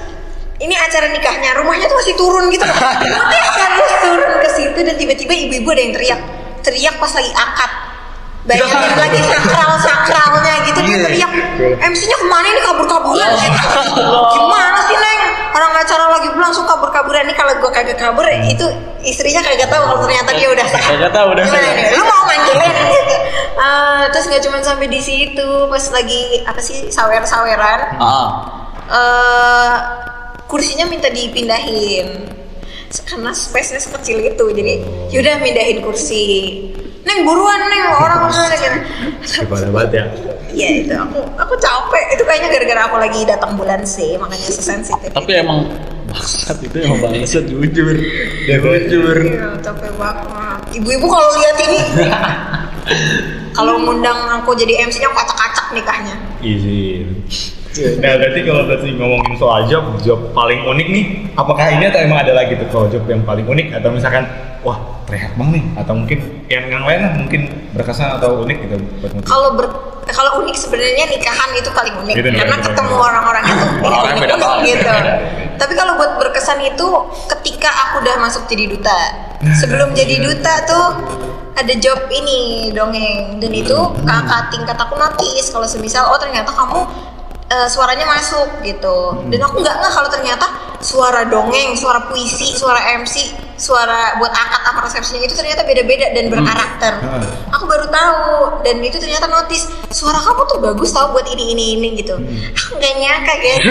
ini acara nikahnya, rumahnya tuh masih turun gitu. Muti harus turun ke situ dan tiba-tiba ibu-ibu ada yang teriak pas lagi akad. Bayangin lagi sakralnya gitu dia teriak. MC-nya kemana ini kabur-kaburan gitu. Gimana sih Neng? Orang acara lagi langsung kabur-kaburan nih, kalau gue kagak kabur itu istrinya kagak tahu kalau ternyata dia udah sah. Kagak tahu udah. Gimana nih? Lu mau manggilin gitu. Terus nggak cuma sampai di situ, pas lagi apa sih sawer-saweran, kursinya minta dipindahin karena space-nya sekecil itu. Jadi yaudah pindahin kursi. Neng buruan Neng, orang mana gitu. Gimana banget ya? Iya itu aku capek. Itu kayaknya gara-gara aku lagi datang bulan C, makanya sesensitif. Tapi emang bangsat itu emang bangsat jujur. Dia Jujur. Iya, capek banget. Ibu-ibu kalau lihat ini, kalau ngundang aku jadi MC-nya kacak-kacak nikahnya. Izin. Nah berarti kalau ngomongin soal job paling unik nih, apakah ini atau emang ada lagi tuh kalau job yang paling unik, atau misalkan wah terlihat banget nih, atau mungkin yang lain lah mungkin berkesan atau unik gitu buat Muti? Kalau unik sebenarnya nikahan itu paling unik Gitu, karena bener, ketemu bener. orang-orangnya tuh Orang-orang beda unik banget. gitu. Tapi kalau buat berkesan itu ketika aku udah masuk jadi duta. Sebelum jadi duta tuh ada job ini dongeng, dan itu kakak tingkat aku notice kalau semisal ternyata kamu suaranya masuk gitu. Dan aku nggak kalau ternyata suara dongeng, suara puisi, suara MC, suara buat akad apa resepsinya itu ternyata beda-beda dan berkarakter. Aku baru tahu, dan itu ternyata notice suara kamu tuh bagus tau buat ini gitu. Aku nggak nyangka guys.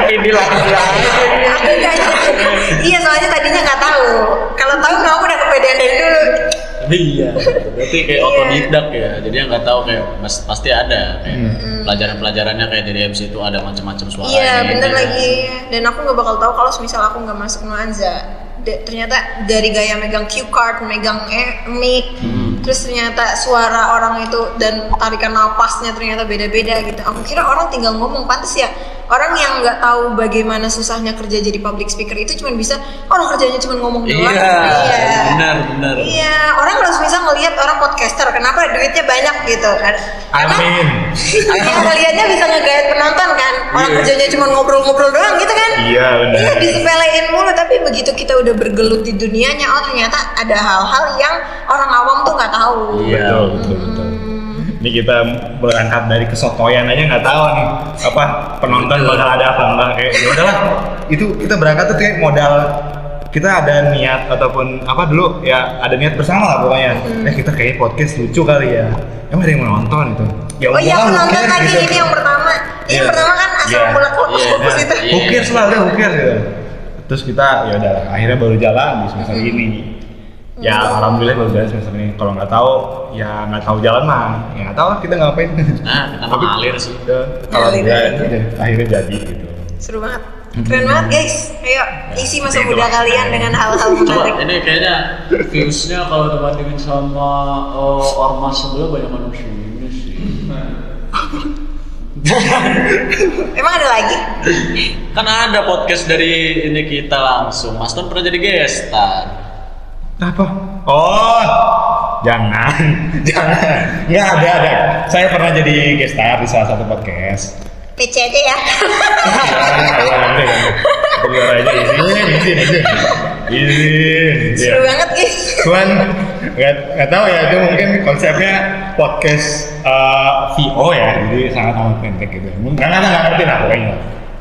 Ini lah. Aku nggak nyangka. Iya soalnya tadinya nggak tahu. Kalau tahu kamu udah kepedean dari dulu. Iya, berarti kayak otodidak ya. Jadi yang nggak tahu kayak pasti ada kayak pelajaran-pelajarannya kayak jadi MC itu ada macam-macam suara. Iya ini, bener gitu. lagi. Dan aku nggak bakal tahu kalau misal aku nggak masuk Nuanza. Ternyata dari gaya megang cue card, megang mic, terus ternyata suara orang itu dan tarikan napasnya ternyata beda-beda gitu. Aku kira orang tinggal ngomong, pantas ya. Orang yang nggak tahu bagaimana susahnya kerja jadi public speaker itu cuma bisa orang kerjanya cuma ngomong doang. Iya, benar. Iya, orang harus bisa ngelihat orang podcaster, kenapa duitnya banyak gitu. Amin. Iya, ngelihatnya bisa ngegait penonton kan. Orang kerjanya cuma ngobrol-ngobrol doang gitu kan. Iya benar. Iya, disepelein mulu, tapi begitu kita udah bergelut di dunianya, ternyata ada hal-hal yang orang awam tuh nggak tahu. Iya. Betul. Ini kita berangkat dari kesotoyan aja nggak tahu nih apa penonton bakal ada apa enggak, kayak ya udahlah, itu kita berangkat tuh kayak modal kita ada niat ataupun apa dulu ya, ada niat bersama lah pokoknya. Kita kayak podcast lucu kali ya, emang ada yang mau nonton itu ya. Oh iya, udahlah, aku nonton who cares lagi gitu. ini yang pertama. Ini Iya. yang pertama kan asal Iya. mula fokus Iya. itu. Iya. Who cares lah, udah who cares gitu. Terus kita ya udah akhirnya baru jalan di semester ini. Ya alhamdulillah baru jalan semester ini. Kalau nggak tahu ya nggak tahu jalan mah ya nggak tahu lah kita ngapain. Nah, kita mah ngalir sih. Alhamdulillah akhirnya jadi gitu. Seru banget. Keren banget guys. Ayo isi masa Itu muda lah. kalian dengan hal-hal Coba menarik. ini kayaknya viewsnya kalau dibandingin sama ormas sebelah banyak manusia ini sih. Emang ada lagi? Kan ada podcast dari ini kita langsung. Mas Ton pernah jadi gestar. Apa? Oh, jangan. Nggak ada. Saya pernah jadi guest star di salah satu podcast. PC aja ya. Keluar aja izin. Seru banget guys. Cuman nggak tahu ya, itu mungkin konsepnya podcast VO ya, jadi sangat amat pendek gitu. Nggak ngerti lah pokoknya.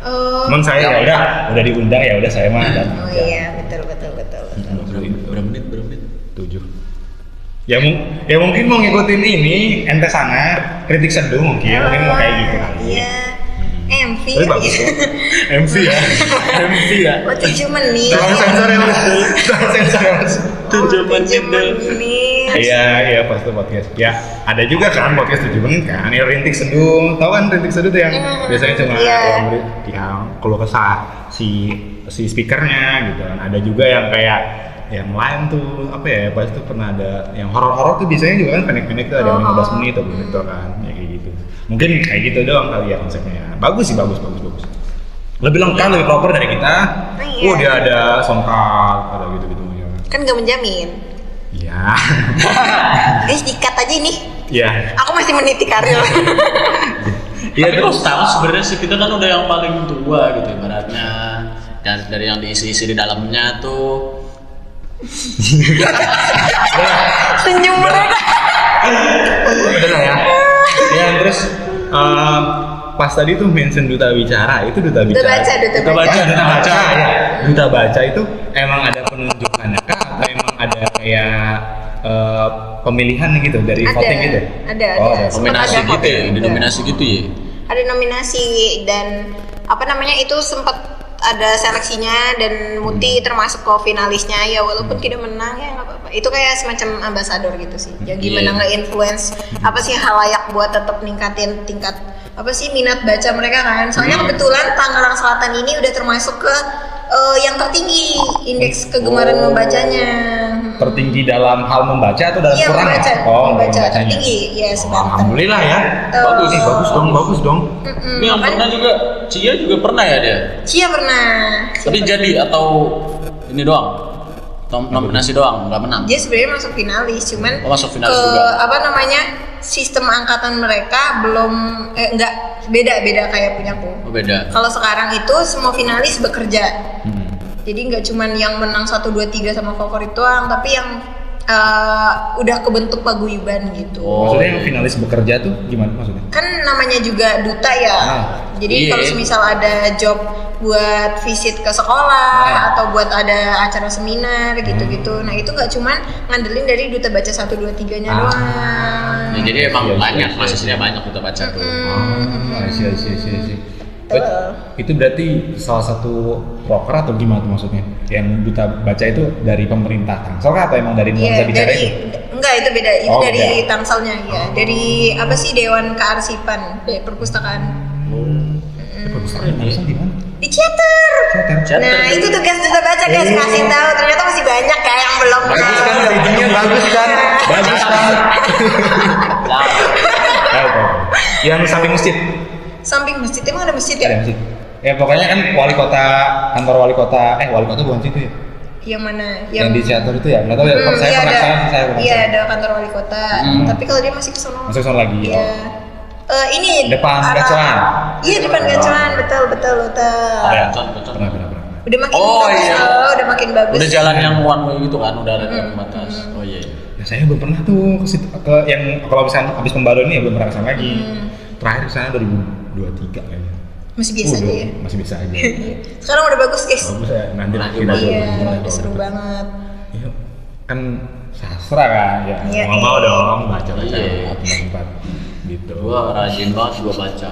Oh. Cuman saya ya udah diundang ya udah saya mah dan Oh iya, betul. Berapa menit? 7. Ya mungkin mau ngikutin ini ente sana kritik seduh mungkin mau kayak gitu kali. Iya. MV. Tapi bagus ya. MC ya. MC ya. Oh 7 menit. Tolong sensor ya mas. Tolong sensor ya mas. 7 menit deh. Iya pas itu podcast. Ya ada juga kan podcast 7 menit kan. Yang rintik seduh. Tahu kan rintik seduh tuh yang biasanya cuma yang keluh kesah si speakernya gitu kan. Ada juga yang kayak yang lain tuh apa ya, pas itu pernah ada yang horor tuh biasanya juga kan pendek-pendek tuh ada yang 15 menit atau 20 menit tuh kan ya kayak gitu. Mungkin kayak gitu doang kali ya konsepnya. Bagus sih, bagus. Lebih lengkap, lebih proper dari kita. Iya. Dia ada songkak, ada gitu ya. Kan nggak menjamin. Iya. Guys, dikat aja ini. Iya. Aku masih meniti karir. Iya, terus tahu sebenarnya sih kita kan udah yang paling tua gitu ibaratnya. Dari yang diisi-isi di dalamnya tuh. Senyum mereka. Udah lah ya. Ya terus pas tadi tuh mention duta bicara, itu duta bicara. Duta baca. Duta baca ya. Duta baca itu emang ada penunjukannya kah atau emang ada kayak pemilihan gitu dari voting gitu? Ada. Oh, ada. Nominasi Sempat ada gitu ya, voting dinominasi gitu ya. Ada nominasi dan apa namanya itu sempat ada seleksinya dan Muti termasuk ke finalisnya ya walaupun tidak menang ya nggak apa-apa. Itu kayak semacam ambasador gitu sih. Ya gimana nge-influence apa sih halayak buat tetap ningkatin tingkat apa sih minat baca mereka kan. Soalnya kebetulan Tangerang Selatan ini udah termasuk ke yang tertinggi indeks kegemaran membacanya. Tertinggi dalam hal membaca atau dalam Iya, Quran? membaca. Oh, Membaca membacanya. tertinggi. Ya, Banten. Alhamdulillah ya. Bagus. Bagus dong. Ini yang pernah juga, Cia juga pernah ya dia? Cia pernah. Tapi jadi atau ini doang? Nominasi doang, nggak menang? Dia sebenarnya masuk finalis, cuman Masuk finalis ke juga. apa namanya sistem angkatan mereka belum enggak beda kayak punyaku. Oh, beda. Kalau sekarang itu semua finalis bekerja, jadi nggak cuman yang menang 1, 2, 3 sama favorit doang, tapi yang udah kebentuk paguyuban gitu. Oh, Maksudnya yang finalis bekerja tuh gimana maksudnya? Kan namanya juga duta ya. Jadi Iya. kalau misal ada job buat visit ke sekolah atau buat ada acara seminar gitu-gitu. Nah, itu nggak cuman ngandelin dari duta baca 1, 2, 3-nya doang. Ya, jadi emang Iya, banyak, iya, mahasiswanya banyak kita baca tuh. Iya. Itu berarti salah satu proker atau gimana tuh maksudnya? Yang duta baca itu dari pemerintah Tangsel kah atau emang dari nuansa Iya, bicara dari itu? enggak itu beda. Itu Oh, dari beda. Tangselnya ya. Dari apa sih Dewan Kearsipan, perpustakaan. Perpustakaan Tangsel di mana? Di Ciater. Ciater. Nah, itu tugas duta baca guys, kasih tahu. Ternyata masih banyak ya yang belum Bagus tahu. kan ratingnya bagus kan? Bagus kan? Yang samping masjid. Samping masjid emang ada masjid ya? Ada masjid. Ya pokoknya kan kantor wali kota bukan situ ya? Yang mana? Yang di Ciater itu ya? Nggak tahu ya, saya iya pernah ada. sana, saya pernah Iya, sana. ada kantor wali kota. Tapi kalau dia masih ke sono. Masuk sana lagi ya? Iya. Ini Depan gacoan. Iya, depan gacoan, betul. Ada contoh. Pernah. Udah makin Oh, bagus iya. loh, udah makin bagus. Udah jalan yang one way gitu kan, udah ada pembatas. Oh iya. Ya, saya belum pernah tuh ke yang kalau misalnya habis pembaruan ini ya belum pernah kesana lagi. Terakhir kesana 2023 kayaknya. Masih biasa aja ya. Masih bisa aja. Sekarang udah bagus, guys. Bagus ya, nanti lah kita Iya, coba. udah seru banget. Iya, kan sastra kan, ya Iya, mau iya. dong baca Iya. tempat gitu. Gua rajin banget gua baca.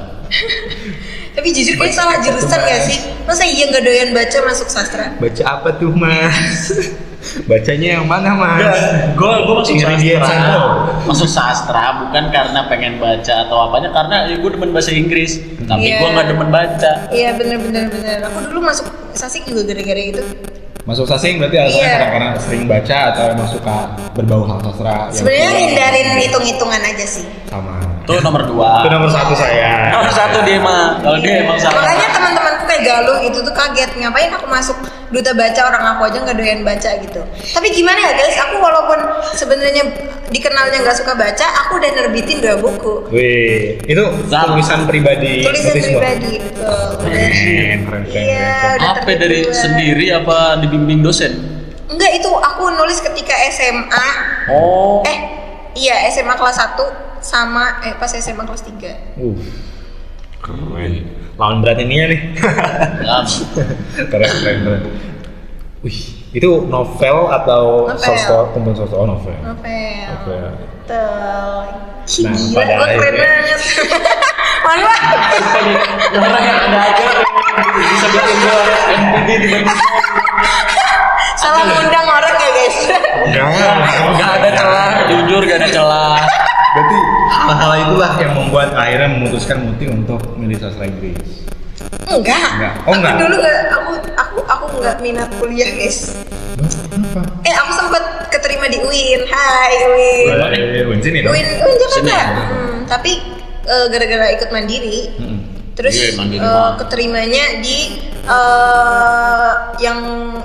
Tapi jujur kayak salah jurusan gak sih? Masa iya gak doyan baca masuk sastra? Baca apa tuh mas? Bacanya yang mana mas? Gua masuk Ingredient sastra. sambal. Masuk sastra bukan karena pengen baca atau apanya, karena ya gua demen bahasa Inggris. Tapi Iya. gua nggak demen baca. Iya bener. Aku dulu masuk sasik juga gara-gara itu. Masuk sasing berarti alasannya Iya. karena sering baca atau emang suka berbau hal sastra. yang Sebenarnya keluar. hindarin hitung-hitungan aja sih. Sama. Itu nomor 2. Itu nomor 1 saya. Nomor 1 dia mah. Kalau dia emang salah. Makanya teman-temanku kayak galuh gitu tuh kaget, ngapain aku masuk duta baca, orang aku aja nggak doyan baca gitu. Tapi gimana ya guys, aku walaupun sebenarnya dikenalnya nggak suka baca, aku udah nerbitin 2 buku. Wih, itu Sama. tulisan pribadi. Tulisan Muti semua? pribadi, betul. Keren. Iya, udah Apa terbit dari 2. sendiri apa dibimbing dosen? Enggak, itu aku nulis ketika SMA. Oh. Iya, SMA kelas 1 sama pas SMA kelas 3. Keren. Lawan berat ini ya nih. Ya, keren. Wih, itu novel atau Novel. short story? Kumpul short story? Oh, novel. Novel. Betul. Nah, Gila, pada gua keren akhirnya- banget. Malu ah. orang yang ada aja bisa bikin gua NPD tiba-tiba. Salah ngundang orang ya guys. Nggak ada celah, jujur gak ada celah. Berarti hal-hal itulah yang membuat akhirnya memutuskan Muti untuk milih sastra Inggris. Enggak. Oh, enggak. Aku dulu aku enggak minat kuliah guys. Kenapa? Aku sempat keterima di UIN. Hai UIN. Win sini dong. UIN Jakarta. Sini. Tapi gara-gara ikut mandiri, terus Iya, mandiri banget. keterimanya di yang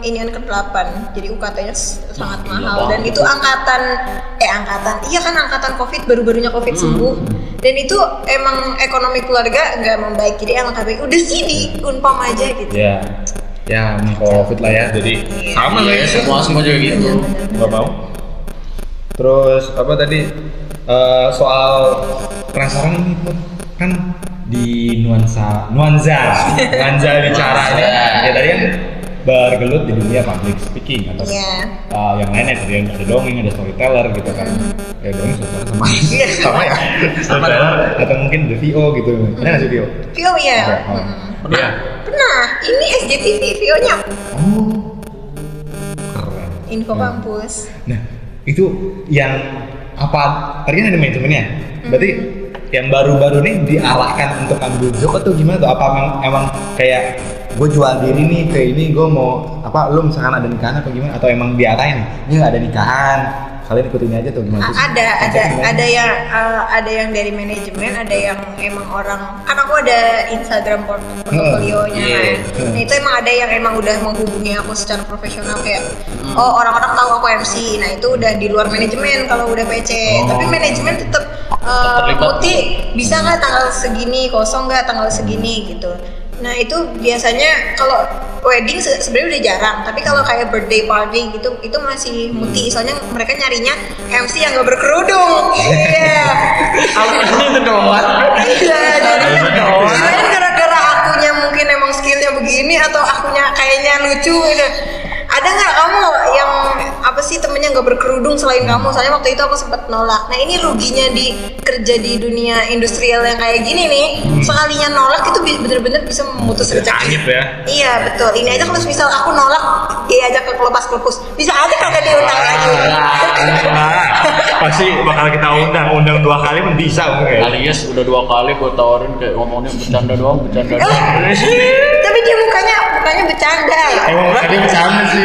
inian ke-8, jadi UKT-nya sangat Gila mahal dan banget. itu angkatan iya kan angkatan COVID, baru-barunya COVID sembuh dan itu emang ekonomi keluarga nggak membaik, jadi LKB udah sih di Unpam aja gitu. Ya COVID lah ya, jadi sama lah ya. Semua juga gitu. Gak mau. Terus apa tadi soal penasaran ini tuh kan di nuansa bicaranya ya tadi kan bergelut di dunia public speaking atau yang lainnya tadi ada dongeng, ada storyteller gitu kan. Dongeng storyteller sama ya storyteller atau mungkin the VO gitu. Ada nggak sih VO? VO ya. Pernah. Ini SJTV VO-nya. Oh, keren. Info kampus. Nah, itu yang apa? Tadi kan ada manajemennya. Berarti yang baru-baru nih diarahkan untuk ambil job atau gimana tuh? Apa emang kayak gue jual diri nih ke ini, gue mau apa? Lu misalkan ada nikahan atau gimana? Atau emang diarahin? Ini nggak ada nikahan, kalian ikutin aja tuh gimana? Ada yang dari manajemen, ada yang emang orang. Kan aku ada Instagram portfolio-nya kan. Nah itu emang ada yang emang udah menghubungi aku secara profesional kayak, oh orang-orang tahu aku MC. Nah itu udah di luar manajemen kalau udah PC. Tapi manajemen tetap Muti bisa nggak tanggal segini kosong nggak tanggal segini gitu. Nah itu biasanya kalau wedding sebenarnya udah jarang, tapi kalau kayak birthday party gitu itu masih Muti, soalnya mereka nyarinya MC yang nggak berkerudung. Iya. Alasannya itu doang. Iya, jadi gara-gara akunya mungkin emang skillnya begini atau akunya kayaknya lucu gitu. Ada nggak kamu yang apa sih temennya nggak berkerudung selain kamu? Soalnya waktu itu aku sempat nolak. Nah ini ruginya di kerja di dunia industrial yang kayak gini nih. Sekalinya nolak itu bener-bener bisa memutus rezeki. Ya. Iya betul. Ini aja kalau misal aku nolak, dia ajak ke kelepus, bisa aja kagak diundang lagi. Pasti bakal kita undang 2 kali pun bisa mungkin. Alias udah 2 kali gue tawarin kayak ngomongnya bercanda doang. Tapi dia mukanya bercanda. Emang dia bercanda sih.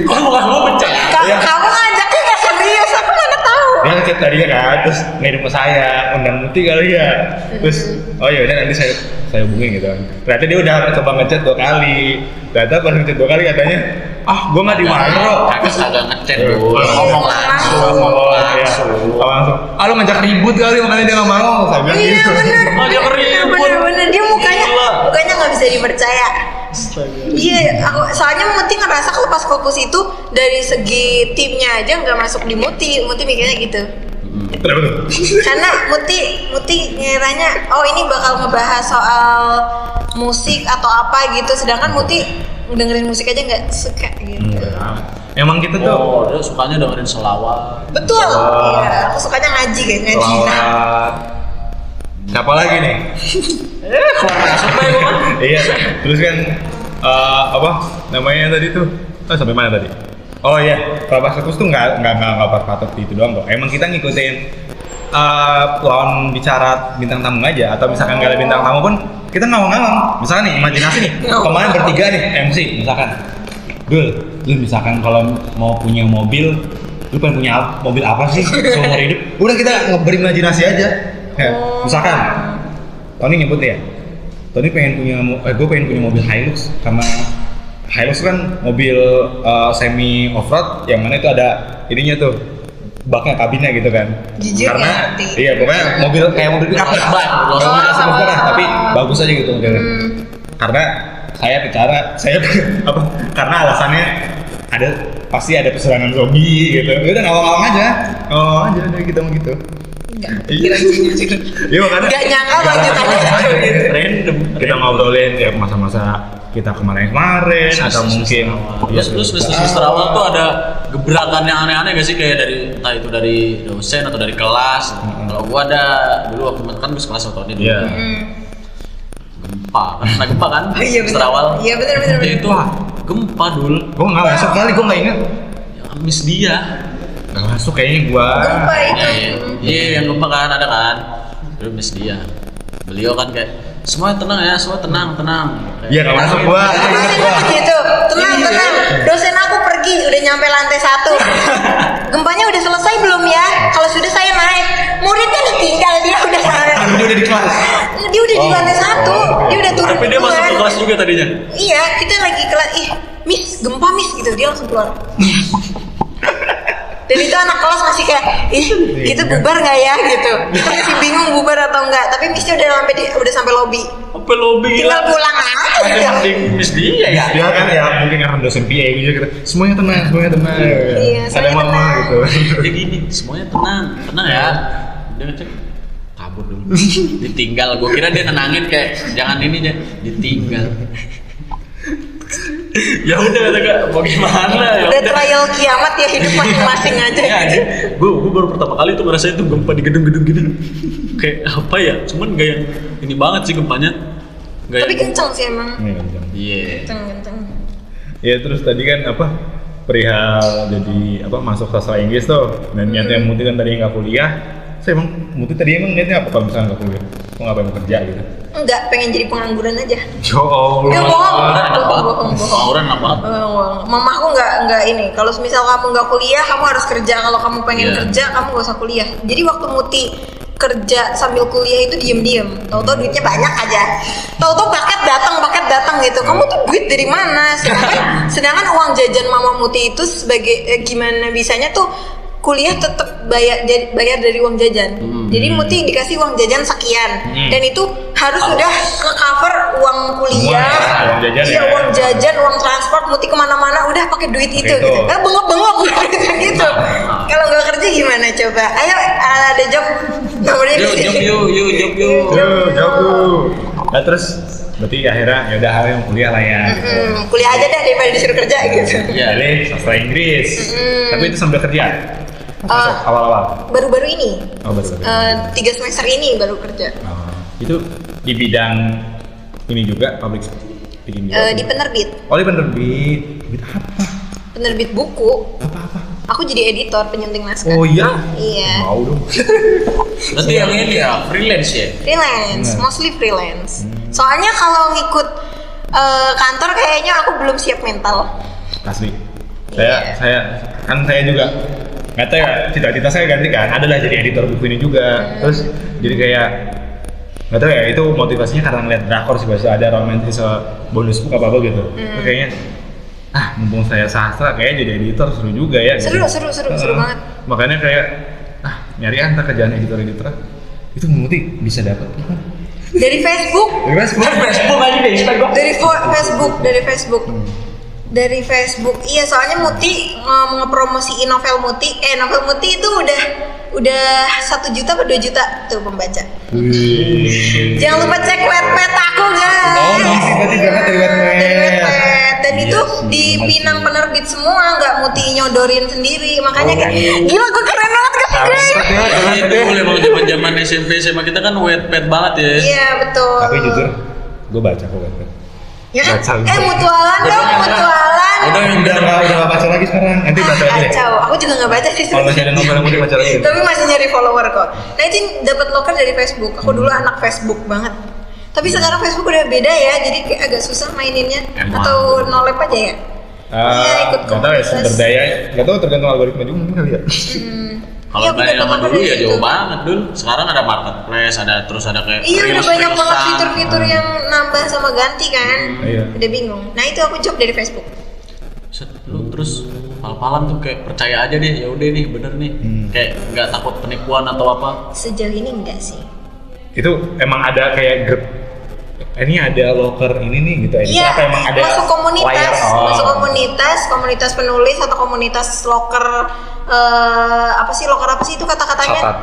Oh, bukan gue bercanda. Kamu ngajaknya nggak serius, aku mana tahu. Dia ngechat tadinya kan, terus ngirim ke saya, undang Muti kali ya. Terus, oh ya udah nanti saya hubungin gitu kan. Ternyata dia udah coba ngechat 2 kali. Ternyata pas ngechat 2 kali katanya, gue nggak di Maro. Aku agak ngechat dulu. Ngomong langsung. Langsung. Lu ngajak ribut kali makanya dia nggak mau. Saya bilang Iya gitu. Ngajak ribut. Bener-bener dia mukanya nggak bisa dipercaya. Iya, soalnya Muti ngerasa kalau pas fokus itu dari segi timnya aja nggak masuk di Muti mikirnya gitu. Karena Muti ngiranya ini bakal ngebahas soal musik atau apa gitu, sedangkan Muti dengerin musik aja nggak suka gitu. Emang gitu tuh. Oh, dia sukanya dengerin selawat. Betul. Iya, aku sukanya ngaji kan, ngaji. Selawat. Siapa lagi nih? Keluar masuk ya gue kan. Iya. Terus kan apa namanya tadi tuh? Sampai mana tadi? Oh iya, kalau pas terus tuh nggak patok di itu doang kok. Emang kita ngikutin lawan bicara bintang tamu aja, atau misalkan nggak ada bintang tamu pun kita ngawang-ngawang. Misalkan nih, imajinasi nih, kemarin bertiga nih MC misalkan. Dul, lu misalkan kalau mau punya mobil, lu pengen punya mobil apa sih seumur hidup? Udah kita berimajinasi aja. Ya, misalkan Tony nyebut ya, Tony gue pengen punya mobil Hilux, karena Hilux kan mobil semi off-road yang mana itu ada ininya tuh, baknya kabinnya gitu kan. Jujur karena ya, iya pokoknya mobil kayak mobil pick up lah, tapi bagus aja gitu modelnya. Karena karena alasannya pasti ada peserangan zombie gitu. Udah ngawang-ngawang aja dari kita mau gitu. Iya makanya. Gak nyangka lanjutannya random. Kita ngobrolin ya masa-masa kita kemarin atau mungkin terus bisnis terawal tuh ada gebrakan yang aneh-aneh gak sih, kayak dari entah itu dari dosen atau dari kelas. Kalau gua ada dulu waktu kan gue kelas waktu itu gempa kan iya, terawal. Iya benar. Itu gempa dulu. Gua nggak masuk kali, gua nggak ingat. Ya miss dia. Nggak masuk kayaknya gua. Gempa itu. Iya yang gempa kan ada kan. Terus miss dia. Beliau kan kayak semua tenang ya, semua tenang. Iya nggak masuk gua. Gitu, tenang. Dosen aku pergi, udah nyampe lantai 1. Gempanya udah selesai belum ya? Kalau sudah saya naik. Muridnya ditinggal, dia udah Dia udah di kelas. Dia udah di lantai 1. Dia udah turun Tapi dia masuk ke kelas juga tadinya. Iya, kita lagi kelas, miss, gempa miss gitu, dia langsung keluar. Dan itu anak kelas masih kayak, kita bubar nggak ya gitu. Kita masih bingung bubar atau enggak. Tapi missnya udah sampai lobby. Sampai lobby. Tinggal pulang aja. Masih mending miss dia ya. Dia kan ya mungkin karena dosen PA gitu, semuanya tenang. Iya, ada mama tenang. gitu. Jadi gini, semuanya tenang ya. Dia ngecek kabur dulu. Ditinggal. Gue kira dia nenangin kayak jangan ini aja, ditinggal. Ya udah mau gimana ya Udah trial kiamat ya, hidup masing-masing aja. Ya, gue baru pertama kali tuh ngerasain tuh gempa di gedung-gedung gini. Kayak apa ya? Cuman gak yang ini banget sih gempanya. Gak Tapi yang kenceng sih emang. iya. Kenceng. Ya terus tadi kan perihal jadi masuk sastra Inggris tuh, dan niatnya Muti kan tadi nggak kuliah. Saya emang Muti tadi emang niatnya apa kalau misalnya nggak kuliah? Mau ngapain, mau kerja gitu? Enggak, pengen jadi pengangguran aja. Ya Allah. Ya bohong. Orang apa? Mamaku nggak ini. Kalau misal kamu nggak kuliah, kamu harus kerja. Kalau kamu pengen Iya. kerja, kamu nggak usah kuliah. Jadi waktu Muti kerja sambil kuliah itu diem-diem. Tahu-tahu duitnya banyak aja. Tahu-tahu paket datang gitu. Kamu tuh duit dari mana? Sedangkan uang jajan Mama Muti itu sebagai gimana bisanya tuh kuliah tetap bayar dari uang jajan. Jadi Muti dikasih uang jajan sekian, dan itu harus sudah ke cover uang kuliah, Uang jajan iya, ya. uang jajan, uang transport. Muti kemana-mana udah pakai duit itu. Itu. Gitu. Bengok-bengok gitu. Kalau nggak kerja gimana coba? Ayo ada job nomornya di sini. Yuk. Jauh. Nah terus berarti akhirnya ya udah yang kuliah lah ya. Kuliah aja deh daripada disuruh kerja gitu. Iya. Jadi sastra Inggris. Tapi itu sambil kerja. Masuk awal-awal. Baru-baru ini, Oh baru. 3 semester ini baru kerja. Itu di bidang ini juga public speaking juga. Di penerbit, Oh di penerbit. Penerbit apa? penerbit buku. Apa? Aku jadi editor penyunting naskah. Oh iya? Iya. Mau dong. Berarti yang ini ya freelance ya. Freelance, Bener. mostly freelance. Soalnya kalau ngikut kantor kayaknya aku belum siap mental. Asli. Iya. Saya juga nggak tahu ya, cita-cita saya ganti kan, adalah jadi editor buku ini juga. Terus jadi kayak nggak tahu ya, itu motivasinya karena ngeliat drakor sih, biasa ada romantis bonus book apa gitu. Terus kayaknya mumpung saya sastra kayak jadi editor seru juga ya. Seru banget. Makanya kayak nyari antar kerjaan editor itu Muti bisa dapat Dari Facebook, Facebook aja deh Instagram. dari Facebook. Iya, soalnya Muti ngepromosiin novel Muti. Novel Muti itu udah 1 juta atau 2 juta tuh pembaca. Jangan lupa cek Wattpad aku guys. Oh, masih tadi berangkat dari Wattpad. Dan itu di Pinang penerbit semua, nggak Muti nyodorin sendiri. Makanya kayak gila, gue keren banget guys. Itu emang zaman SMP SMA kita kan Wattpad banget ya. Iya betul. Tapi jujur, gue baca kok Wattpad. Ya, baca. mutualan dong, mutualan. Udah Udah baca lagi sekarang. Nanti baca lagi deh. Kacau, aku juga nggak baca sih. Kalau masih ada novel yang mau dibaca lagi. Tapi masih nyari follower kok. Nah itu dapat loker dari Facebook. Aku dulu anak Facebook banget. Tapi sekarang Facebook udah beda ya, jadi kayak agak susah maininnya. Emang. Atau nolep aja ya. Iya, ikut Nggak tahu ya, komunitas. sumber daya. Nggak tahu, tergantung algoritma juga mungkin kali ya. Kalau Iya, aku dari dapat zaman loker dulu dari ya situ. jauh banget dulu. Sekarang ada marketplace, ada kayak Iya, udah banyak banget reels-reelsan. fitur-fitur yang nambah sama ganti kan. Iya. Udah bingung. Nah itu aku job dari Facebook. Set, lu terus pal-palan tuh kayak percaya aja deh, ya udah nih bener nih. Kayak nggak takut penipuan atau apa. Sejauh ini enggak sih. Itu emang ada kayak grup. Ini ada loker ini nih gitu. Iya, Apa emang ada masuk komunitas, flyer? komunitas penulis atau komunitas loker apa sih itu kata-katanya? Catat.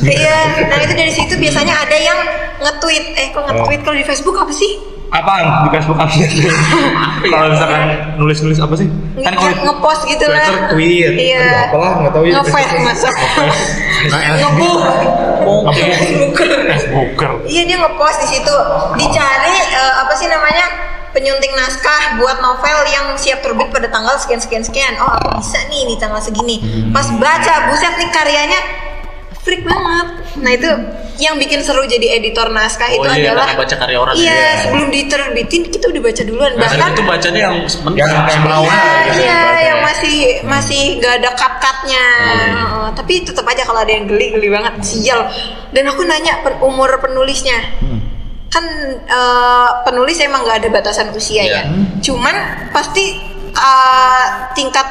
Iya, nah itu dari situ biasanya ada yang nge-tweet. Kok nge-tweet kalau di Facebook apa sih? Apaan di Facebook apa? Kalau misalkan nulis apa sih? Kan kalau Nge-post gitu lah. Twitter tweet. Iya. Aduh, apalah nggak tahu ya. Nge-face masa. Nge-book. Facebooker. Iya, dia nge-post di situ. Dicari apa sih namanya? Penyunting naskah buat novel yang siap terbit pada tanggal sekian. Oh, aku bisa nih di tanggal segini. Pas baca, buset nih karyanya freak banget. Nah, itu yang bikin seru jadi editor naskah itu iya, adalah karena baca karya orang. Iya, sebelum diterbitin kita udah baca duluan. Bahkan Bahkan itu bacanya yang Yang mau iya, yang masih gak ada cut-cutnya. Tapi tetap aja kalau ada yang geli banget, sial. Dan aku nanya umur penulisnya. kan penulis emang nggak ada batasan usia ya. Cuman pasti tingkat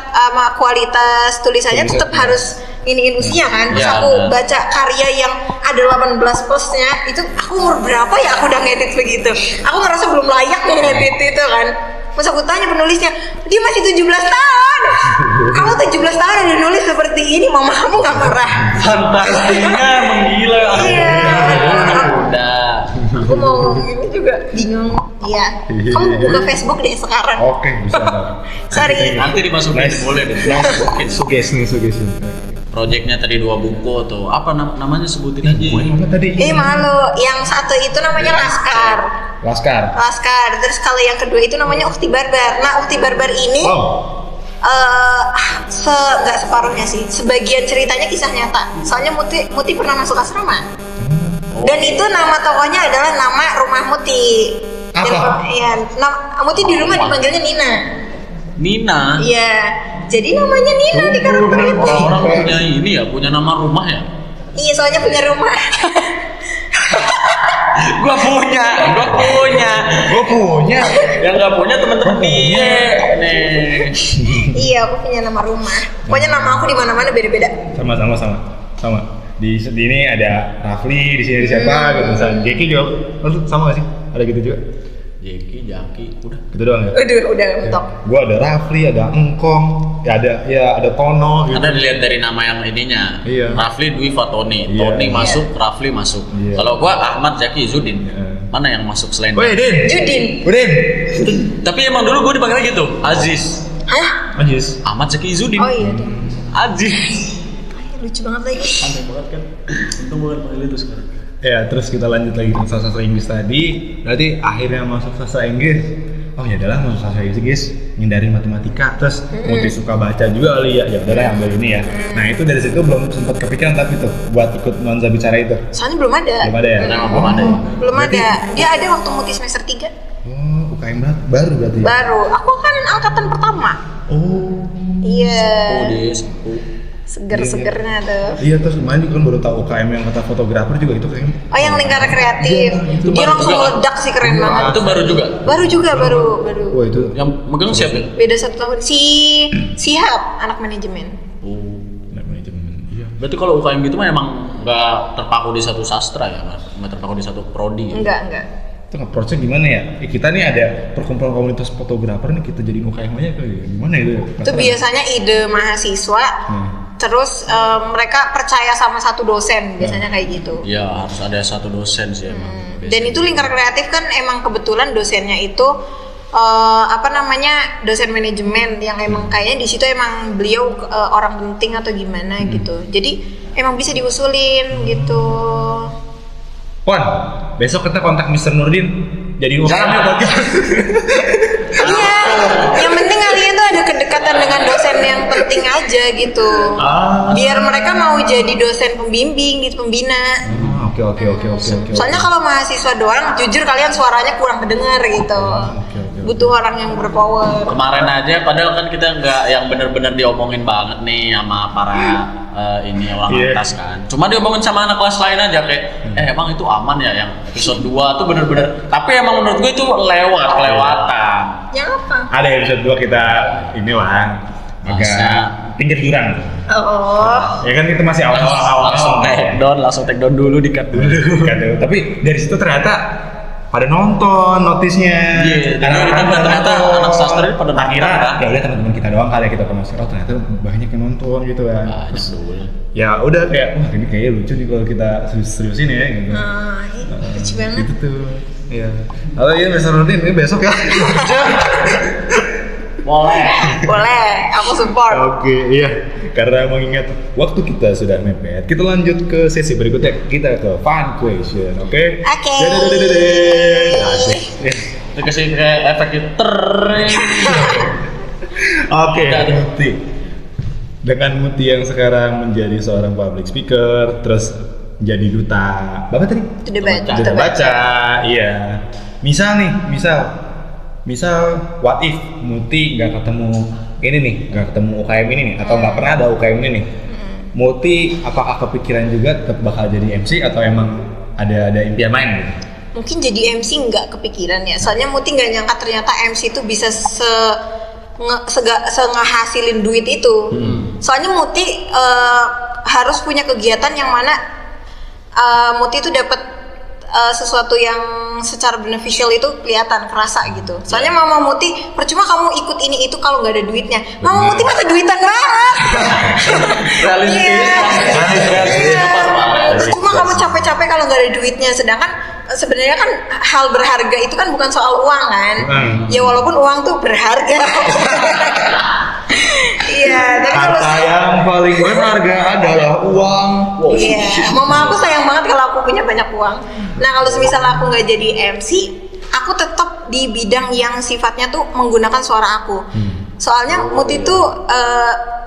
kualitas tulisannya tetap harus iniin usia kan. Terus aku baca karya yang ada 18 plusnya, itu aku umur berapa ya aku udah ngedit begitu. Aku ngerasa belum layak ngedit itu kan. Terus aku tanya penulisnya, dia masih 17 tahun. Kamu 17 tahun udah nulis seperti ini, mama kamu gak marah? Fantasinya menggila. Iya. Udah. Aku mau ini juga bingung. Iya. Kamu buka Facebook deh sekarang. Oke, bisa. Sorry. Nanti dimasukin boleh deh. Sugesti. Proyeknya tadi 2 buku tuh. Apa namanya sebutin aja. Apa tadi? Malu. Yang satu itu namanya Laskar. Terus kalau yang kedua itu namanya Ukhti Barbar. Nah, Ukhti Barbar ini nggak separuhnya sih. Sebagian ceritanya kisah nyata. Soalnya Muti pernah masuk asrama. Dan itu nama tokohnya adalah nama rumah Muti. Apa? Muti di rumah dipanggilnya Nina. Iya. Jadi namanya Nina di karakter itu. Orang punya ini ya, punya nama rumah ya. Iya, soalnya punya rumah. Gua punya. Yang nggak punya teman-teman dia. Nih. Iya, aku punya nama rumah. Pokoknya nama aku di mana-mana beda-beda. Sama. Di sini ada Rafli, di sini ada siapa gitu. Misalnya Jeki juga, sama gak sih? Ada gitu juga? Jaki, udah. Gitu doang ya? Udah mentok. Gua ada Rafli, ada Engkong, ada Tono gitu. Ada dilihat dari nama yang ininya. Iya. Rafli Dwi Fatoni. Iya. Tony masuk, Rafli masuk. Iya. Kalau gua Ahmad Zaki Zudin. Iya. Mana yang masuk selain Woi, Din. Udin. Tapi emang dulu gua dipanggilnya gitu, Aziz. Hah? Anjis. Ahmad Zaki Zudin. Oh iya deh. Aziz. Lucu banget lagi. Santai banget kan. Untung bukan panggil itu sekarang. Ya, terus kita lanjut lagi ke sastra Inggris tadi. Berarti akhirnya masuk sastra Inggris. Oh ya adalah masuk sastra Inggris, ngindarin matematika. Terus Muti suka baca juga kali ya. Ya udahlah ambil ini ya. Nah, itu dari situ belum sempat kepikiran tapi tuh buat ikut nuansa bicara itu. Soalnya belum ada. Belum ada ya? Belum ada ya? Belum ada. Dia ada waktu Muti semester 3. Oh, UKM baru berarti ya? Baru. Aku kan angkatan pertama. Oh. Iya. Oh, dia sapu. Seger-segernya tuh. Iya, terus kemarin kan baru tahu UKM yang kata fotografer juga itu kayaknya. Oh, yang lingkar kreatif. Itu Dia baru langsung juga. meledak sih, keren banget. Itu baru juga. Baru. Wah, itu Yang megang siapa? Beda 1 tahun. Si Sihab, anak manajemen. Oh. anak manajemen. Iya. Berarti kalau UKM gitu mah emang nggak terpaku di satu sastra ya, nggak terpaku di satu prodi. Enggak. Itu nge-approach-nya gimana ya? Kita nih ada perkumpulan komunitas fotografer nih, kita jadiin UKM aja kali ya? Gimana itu? Itu biasanya ide mahasiswa. Terus mereka percaya sama satu dosen, biasanya kayak gitu. Ya harus ada satu dosen sih emang. Dan itu lingkar kreatif kan emang kebetulan dosennya itu dosen manajemen yang emang kayaknya di situ emang beliau orang penting atau gimana gitu. Jadi emang bisa diusulin gitu. Wan, besok kita kontak Mr. Nurdin jadi UKM podcast. Iya, yang penting kalian tuh ada kedekatan dengan dosen yang penting aja gitu. Biar mereka mau jadi dosen pembimbing gitu, pembina. Oke. Soalnya kalau mahasiswa doang, jujur kalian suaranya kurang kedengar gitu. Butuh orang yang berpower. Kemarin aja, padahal kan kita nggak yang benar-benar diomongin banget nih sama para ini orang atas kan. Cuma diomongin sama anak kelas lain aja kayak, emang itu aman ya yang episode 2 tuh bener-bener. Tapi emang menurut gue itu kelewatan. Yang apa? Ada episode 2 kita inilah agak pinggir jurang. Oh. Ya kan itu masih awal-awal. Langsung take down dulu, di-cut dulu. Tapi dari situ ternyata pada nonton notisnya. Iya, ternyata anak sastra ini pada nonton. Akhirnya ya udah teman-teman kita doang kali ya kita promosi. Oh ternyata banyak yang nonton gitu kan. Banyak dulu. Ya udah kayak wah ini kayaknya lucu nih kalau kita seriusin ya gitu. Lucu banget. Gitu tuh. Iya. Halo ya Mr. Nurdin, ini besok ya. Boleh, aku support. Oke, iya. Karena mengingat waktu kita sudah mepet, kita lanjut ke sesi berikutnya. Kita ke fun question, oke? Oke. Asik. Dikasih kayak efek Oke, Muti. Dengan Muti yang sekarang menjadi seorang public speaker, terus jadi duta Bapak tadi? Duta baca, iya. Misal what if Muti nggak ketemu ini nih, nggak ketemu UKM ini nih, atau nggak pernah ada UKM ini nih. Muti apakah kepikiran juga tetap bakal jadi MC atau emang ada impian lain gitu? mungkin jadi MC nggak kepikiran ya. Soalnya Muti nggak nyangka ternyata MC itu bisa ngehasilin duit itu. Soalnya Muti harus punya kegiatan yang mana Muti itu dapat sesuatu yang secara beneficial itu kelihatan, kerasa gitu. Soalnya Mama Muti, percuma kamu ikut ini itu kalau nggak ada duitnya. Mama Muti masa duitan banget. Cuma kamu capek-capek kalau nggak ada duitnya. Sedangkan sebenarnya kan hal berharga itu kan bukan soal uang kan. Ya walaupun uang tuh berharga. Iya, tapi kata yang paling berharga adalah uang. Iya, mama aku sayang banget kalau aku punya banyak uang. Nah, kalau semisal aku nggak jadi MC, aku tetap di bidang yang sifatnya tuh menggunakan suara aku. Soalnya Muti tuh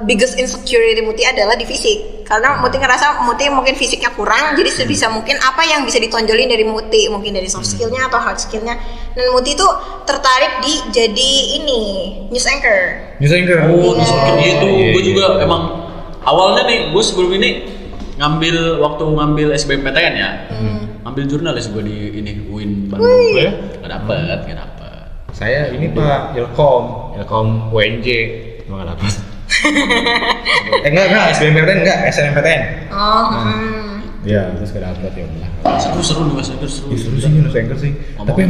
biggest insecurity Muti adalah di fisik. Karena Muti ngerasa Muti mungkin fisiknya kurang, jadi sebisa mungkin apa yang bisa ditonjolin dari Muti, mungkin dari soft skillnya atau hard skillnya. Dan Muti tuh tertarik di jadi ini news anchor. News anchor. Oh, news anchor gitu. Gue juga emang awalnya nih, gue sebelum ini ngambil SBMPTN ya, ngambil jurnalis gue di ini UIN Bandung. Gak dapet. Saya ini Pak Ilkom UNJ, nggak dapet. Enggak, SBMPTN enggak, SNMPTN. Ya, terus gak dapet ya udah. Seru nih Mas Anchor, seru. Seru sih news anchor sih. Tapi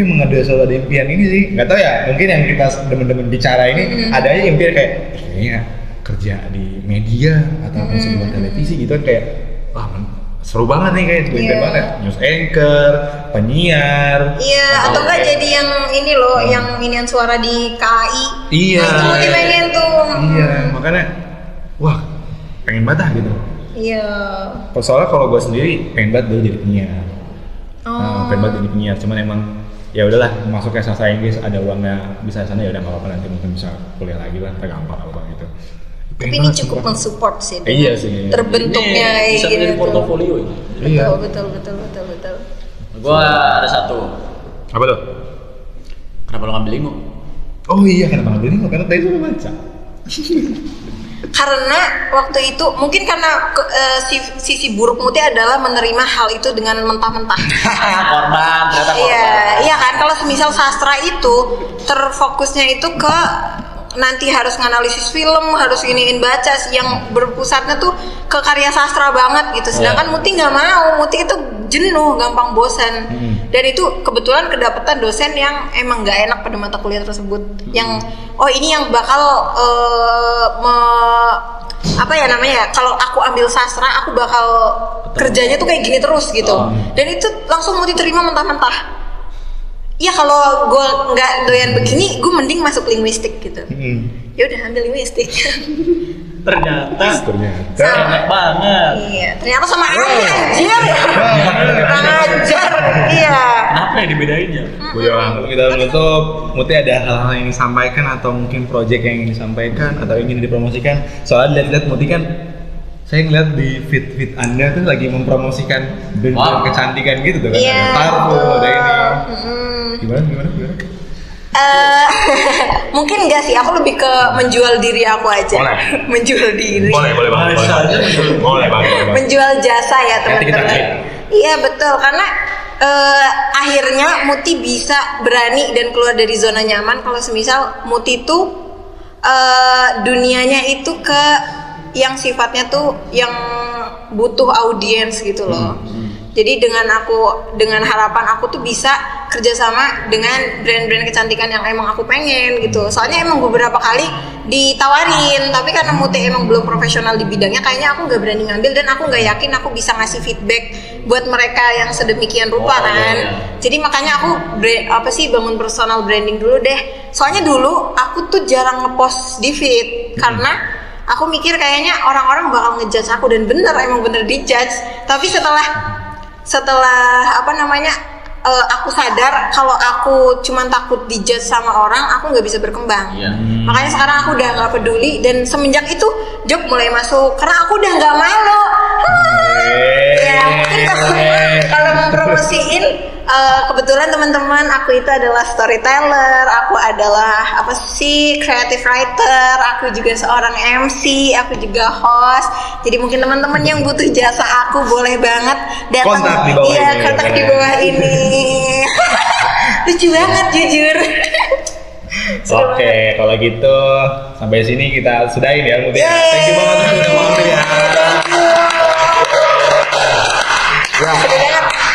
emang ada selalu ada impian ini sih. Nggak tahu ya, mungkin yang kita temen-temen bicara ini ada aja impian kayak kayaknya kerja di media atau sebuah televisi gitu kan, kayak wah seru banget nih, kayak impian banget. News anchor, penyiar. Iya, atau enggak jadi yang ini loh, yang inian suara di KAI. Iya. Nah, itu Muti pengen tuh. Iya, makanya wah pengen banget gitu. Iya. Soalnya kalau gue sendiri pengen banget dulu jadi penyiar. Pengen banget jadi penyiar, cuman emang ya udahlah, masuk ke sastra Inggris ada uangnya bisa sana, ya udah nggak apa-apa, nanti mungkin bisa kuliah lagi lah, tergampang apa gitu. Tapi ini cukup mensupport sih. Iya sih. Terbentuknya ini bisa menjadi gitu. portofolio ini. Betul. Gua ada satu. Apa tuh? Kenapa lo ngambil Lingo? Oh iya, kenapa ngambil ini? Karena tadi lu baca. Karena waktu itu mungkin karena sisi buruk Muti adalah menerima hal itu dengan mentah-mentah. Korban, ternyata korban. Iya kan, kalau semisal sastra itu terfokusnya itu ke nanti harus nganalisis film, harus iniin baca, yang berpusatnya tuh ke karya sastra banget gitu. Sedangkan Muti nggak mau, Muti itu jenuh, gampang bosan. Dan itu kebetulan kedapetan dosen yang emang nggak enak pada mata kuliah tersebut. Yang ini yang bakal apa ya namanya? Kalau aku ambil sastra, aku bakal kerjanya tuh kayak gini terus gitu. Dan itu langsung Muti terima mentah-mentah. Ya kalau gue nggak doyan begini, gue mending masuk linguistik gitu. Ya udah ambil linguistik. Ternyata Sama. enak banget. Iya, ternyata sama aja anjir. Ajar. Iya. Kenapa ya dibedainnya? Kita menutup, Muti ada hal-hal yang disampaikan atau mungkin project yang ingin disampaikan atau ingin dipromosikan? Soalnya lihat Muti kan, saya ngeliat di feed Anda tuh lagi mempromosikan brand kecantikan gitu tuh kan. Iya, Ada parfum, ada ini. Gimana? Mungkin enggak sih, aku lebih ke menjual diri aku aja. Boleh. Menjual diri. Boleh banget. Boleh banget. Menjual jasa ya teman-teman. Kita Iya betul, karena akhirnya Muti bisa berani dan keluar dari zona nyaman. Kalau semisal Muti tuh dunianya itu ke yang sifatnya tuh yang butuh audiens gitu loh. Jadi dengan harapan aku tuh bisa kerjasama dengan brand-brand kecantikan yang emang aku pengen gitu. Soalnya emang beberapa kali ditawarin, tapi karena Muti emang belum profesional di bidangnya, kayaknya aku nggak berani ngambil dan aku nggak yakin aku bisa ngasih feedback buat mereka yang sedemikian rupa kan. Jadi makanya aku bangun personal branding dulu deh. Soalnya dulu aku tuh jarang ngepost di feed karena aku mikir kayaknya orang-orang bakal ngejudge aku, dan emang bener dijudge. Tapi setelah aku sadar kalau aku cuman takut dijudge sama orang, aku nggak bisa berkembang. Makanya sekarang aku udah nggak peduli, dan semenjak itu job mulai masuk karena aku udah nggak malu. Ya mungkin kalau mempromosiin kebetulan teman-teman aku itu adalah storyteller, aku adalah creative writer, aku juga seorang MC, aku juga host. Jadi mungkin teman-teman yang butuh jasa aku boleh banget datang. Kontak di bawah iya, ini. kontak di bawah ini. Lucu banget jujur. Oke, kalau gitu sampai sini kita sudahin ya Muti. Yeay. Thank you banget udah mampir ya.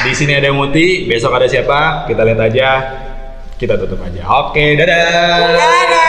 Di sini ada Muti, besok ada siapa? Kita lihat aja. Kita tutup aja. Oke, dadah. Dadah.